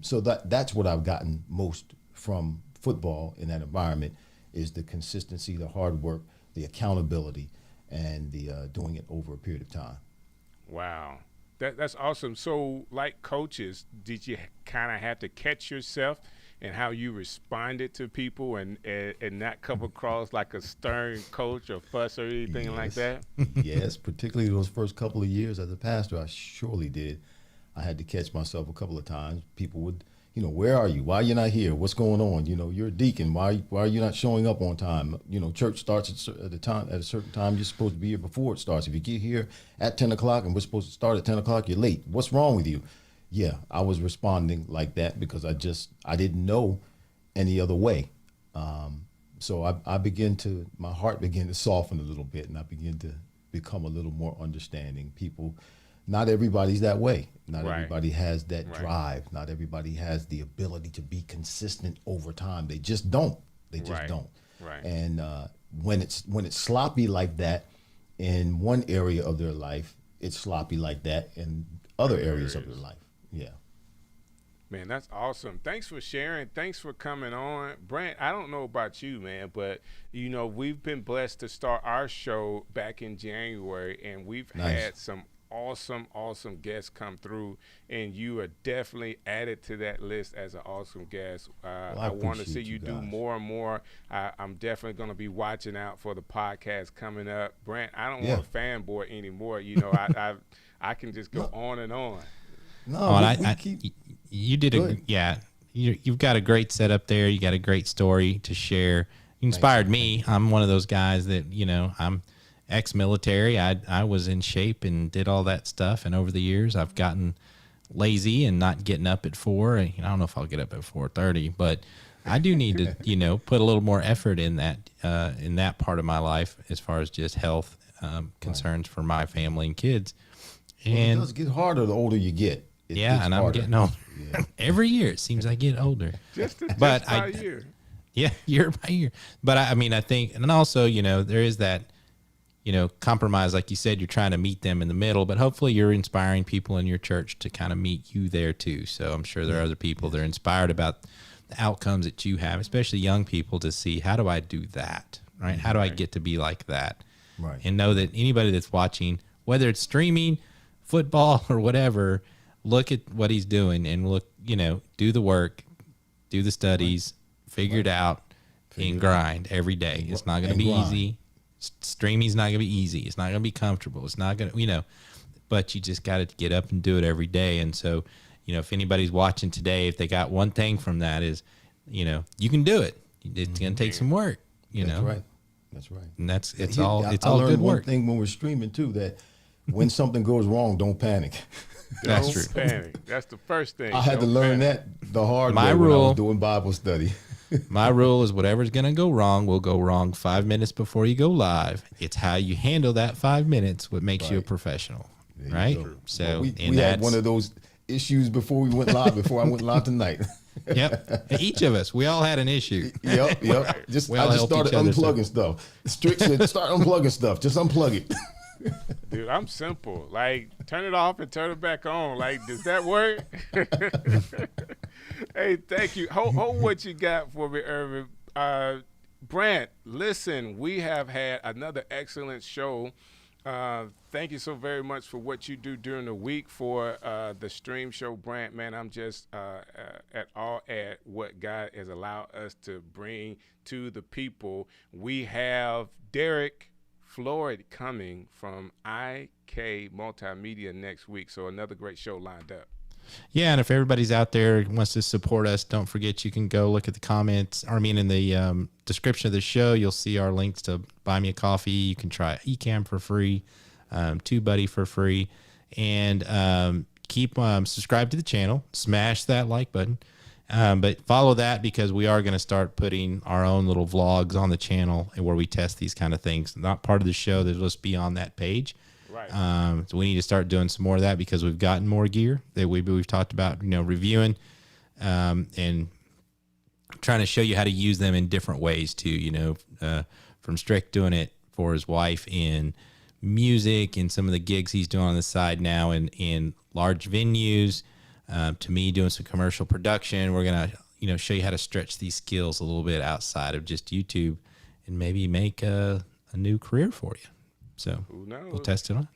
So that's what I've gotten most from football in that environment, is the consistency, the hard work, the accountability, and the doing it over a period of time. Wow. That's awesome. So, like coaches, did you kind of have to catch yourself and how you responded to people and not come across like a stern coach or fuss or anything like that? Yes, particularly those first couple of years as a pastor, I surely did. I had to catch myself a couple of times. People would, where are you? Why are you not here? What's going on? You're a deacon. Why are you not showing up on time? Church starts at a certain time. You're supposed to be here before it starts. If you get here at 10 o'clock and we're supposed to start at 10 o'clock, you're late. What's wrong with you? Yeah, I was responding like that because I didn't know any other way. So my heart began to soften a little bit, and I began to become a little more understanding. People, not everybody's that way. Not everybody has that drive. Not everybody has the ability to be consistent over time. They just don't. They just don't. Right. And when it's sloppy like that in one area of their life, it's sloppy like that in other areas of their life. Yeah. Man, that's awesome. Thanks for sharing. Thanks for coming on. Brant, I don't know about you, man, but, we've been blessed to start our show back in January, and we've had some awesome guests come through, and you are definitely added to that list as an awesome guest. I want to see you do more and more. I'm definitely going to be watching out for the podcast coming up. Brant, I don't want to fanboy anymore. I can just go on and on. No, you did you've got a great setup there. You got a great story to share. You inspired me. I'm one of those guys that, I'm ex-military. I was in shape and did all that stuff. And over the years, I've gotten lazy and not getting up at 4. I don't know if I'll get up at 4:30, but I do need to, put a little more effort in that part of my life as far as just health concerns for my family and kids. And it does get harder the older you get. And I'm getting older. Yeah. Every year it seems I get older. Just by a year. Yeah, year by year. But I think, and also, there is that, compromise. Like you said, you're trying to meet them in the middle, but hopefully you're inspiring people in your church to kind of meet you there too. So I'm sure there are other people that are inspired about the outcomes that you have, especially young people, to see, how do I do that? Right? How do I get to be like that? Right. And know that anybody that's watching, whether it's streaming, football, or whatever, look at what he's doing and look, do the work, do the studies, figure it out, and grind every day. It's not going to be easy. Streaming's not going to be easy. It's not going to be comfortable. It's not going to, but you just got to get up and do it every day. And so, if anybody's watching today, if they got one thing from that is, you can do it. It's going to take some work, That's right. That's right. And it's I all learned good work. one thing when we're streaming too, that when something goes wrong, don't panic. Don't panic. That's the first thing. I had to learn that the hard way when I was doing Bible study. My rule is whatever's going to go wrong will go wrong 5 minutes before you go live. It's how you handle that 5 minutes what makes you a professional, right? So we had one of those issues before we went live, before I went live tonight. Yep. Each of us, we all had an issue. Yep. I just started unplugging stuff. Strick said, start unplugging stuff. Just unplug it. Dude, I'm simple. Like, turn it off and turn it back on. Like, does that work? Hey, thank you. Hold what you got for me, Irvin. Brant, listen, we have had another excellent show. Thank you so very much for what you do during the week for the stream show, Brant. Man, I'm just at all at what God has allowed us to bring to the people. We have Derek Floyd coming from IK Multimedia next week, so another great show lined up. Yeah, and if everybody's out there wants to support us, don't forget you can go look at the comments. Or I mean, in the description of the show, you'll see our links to buy me a coffee. You can try Ecamm for free, TubeBuddy for free, and keep subscribe to the channel. Smash that like button, but follow that because we are going to start putting our own little vlogs on the channel where we test these kind of things. Not part of the show; they'll just be on that page. Right. So we need to start doing some more of that because we've gotten more gear that we've talked about, reviewing and trying to show you how to use them in different ways too, from Strick doing it for his wife in music and some of the gigs he's doing on the side now in large venues, to me doing some commercial production. We're going to, show you how to stretch these skills a little bit outside of just YouTube and maybe make a new career for you. So Who knows? we'll test it on.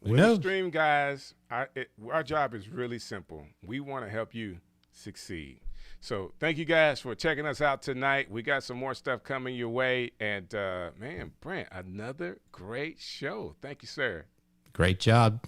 We're the stream guys. Our job is really simple. We want to help you succeed. So thank you guys for checking us out tonight. We got some more stuff coming your way. And, man, Brant, another great show. Thank you, sir. Great job.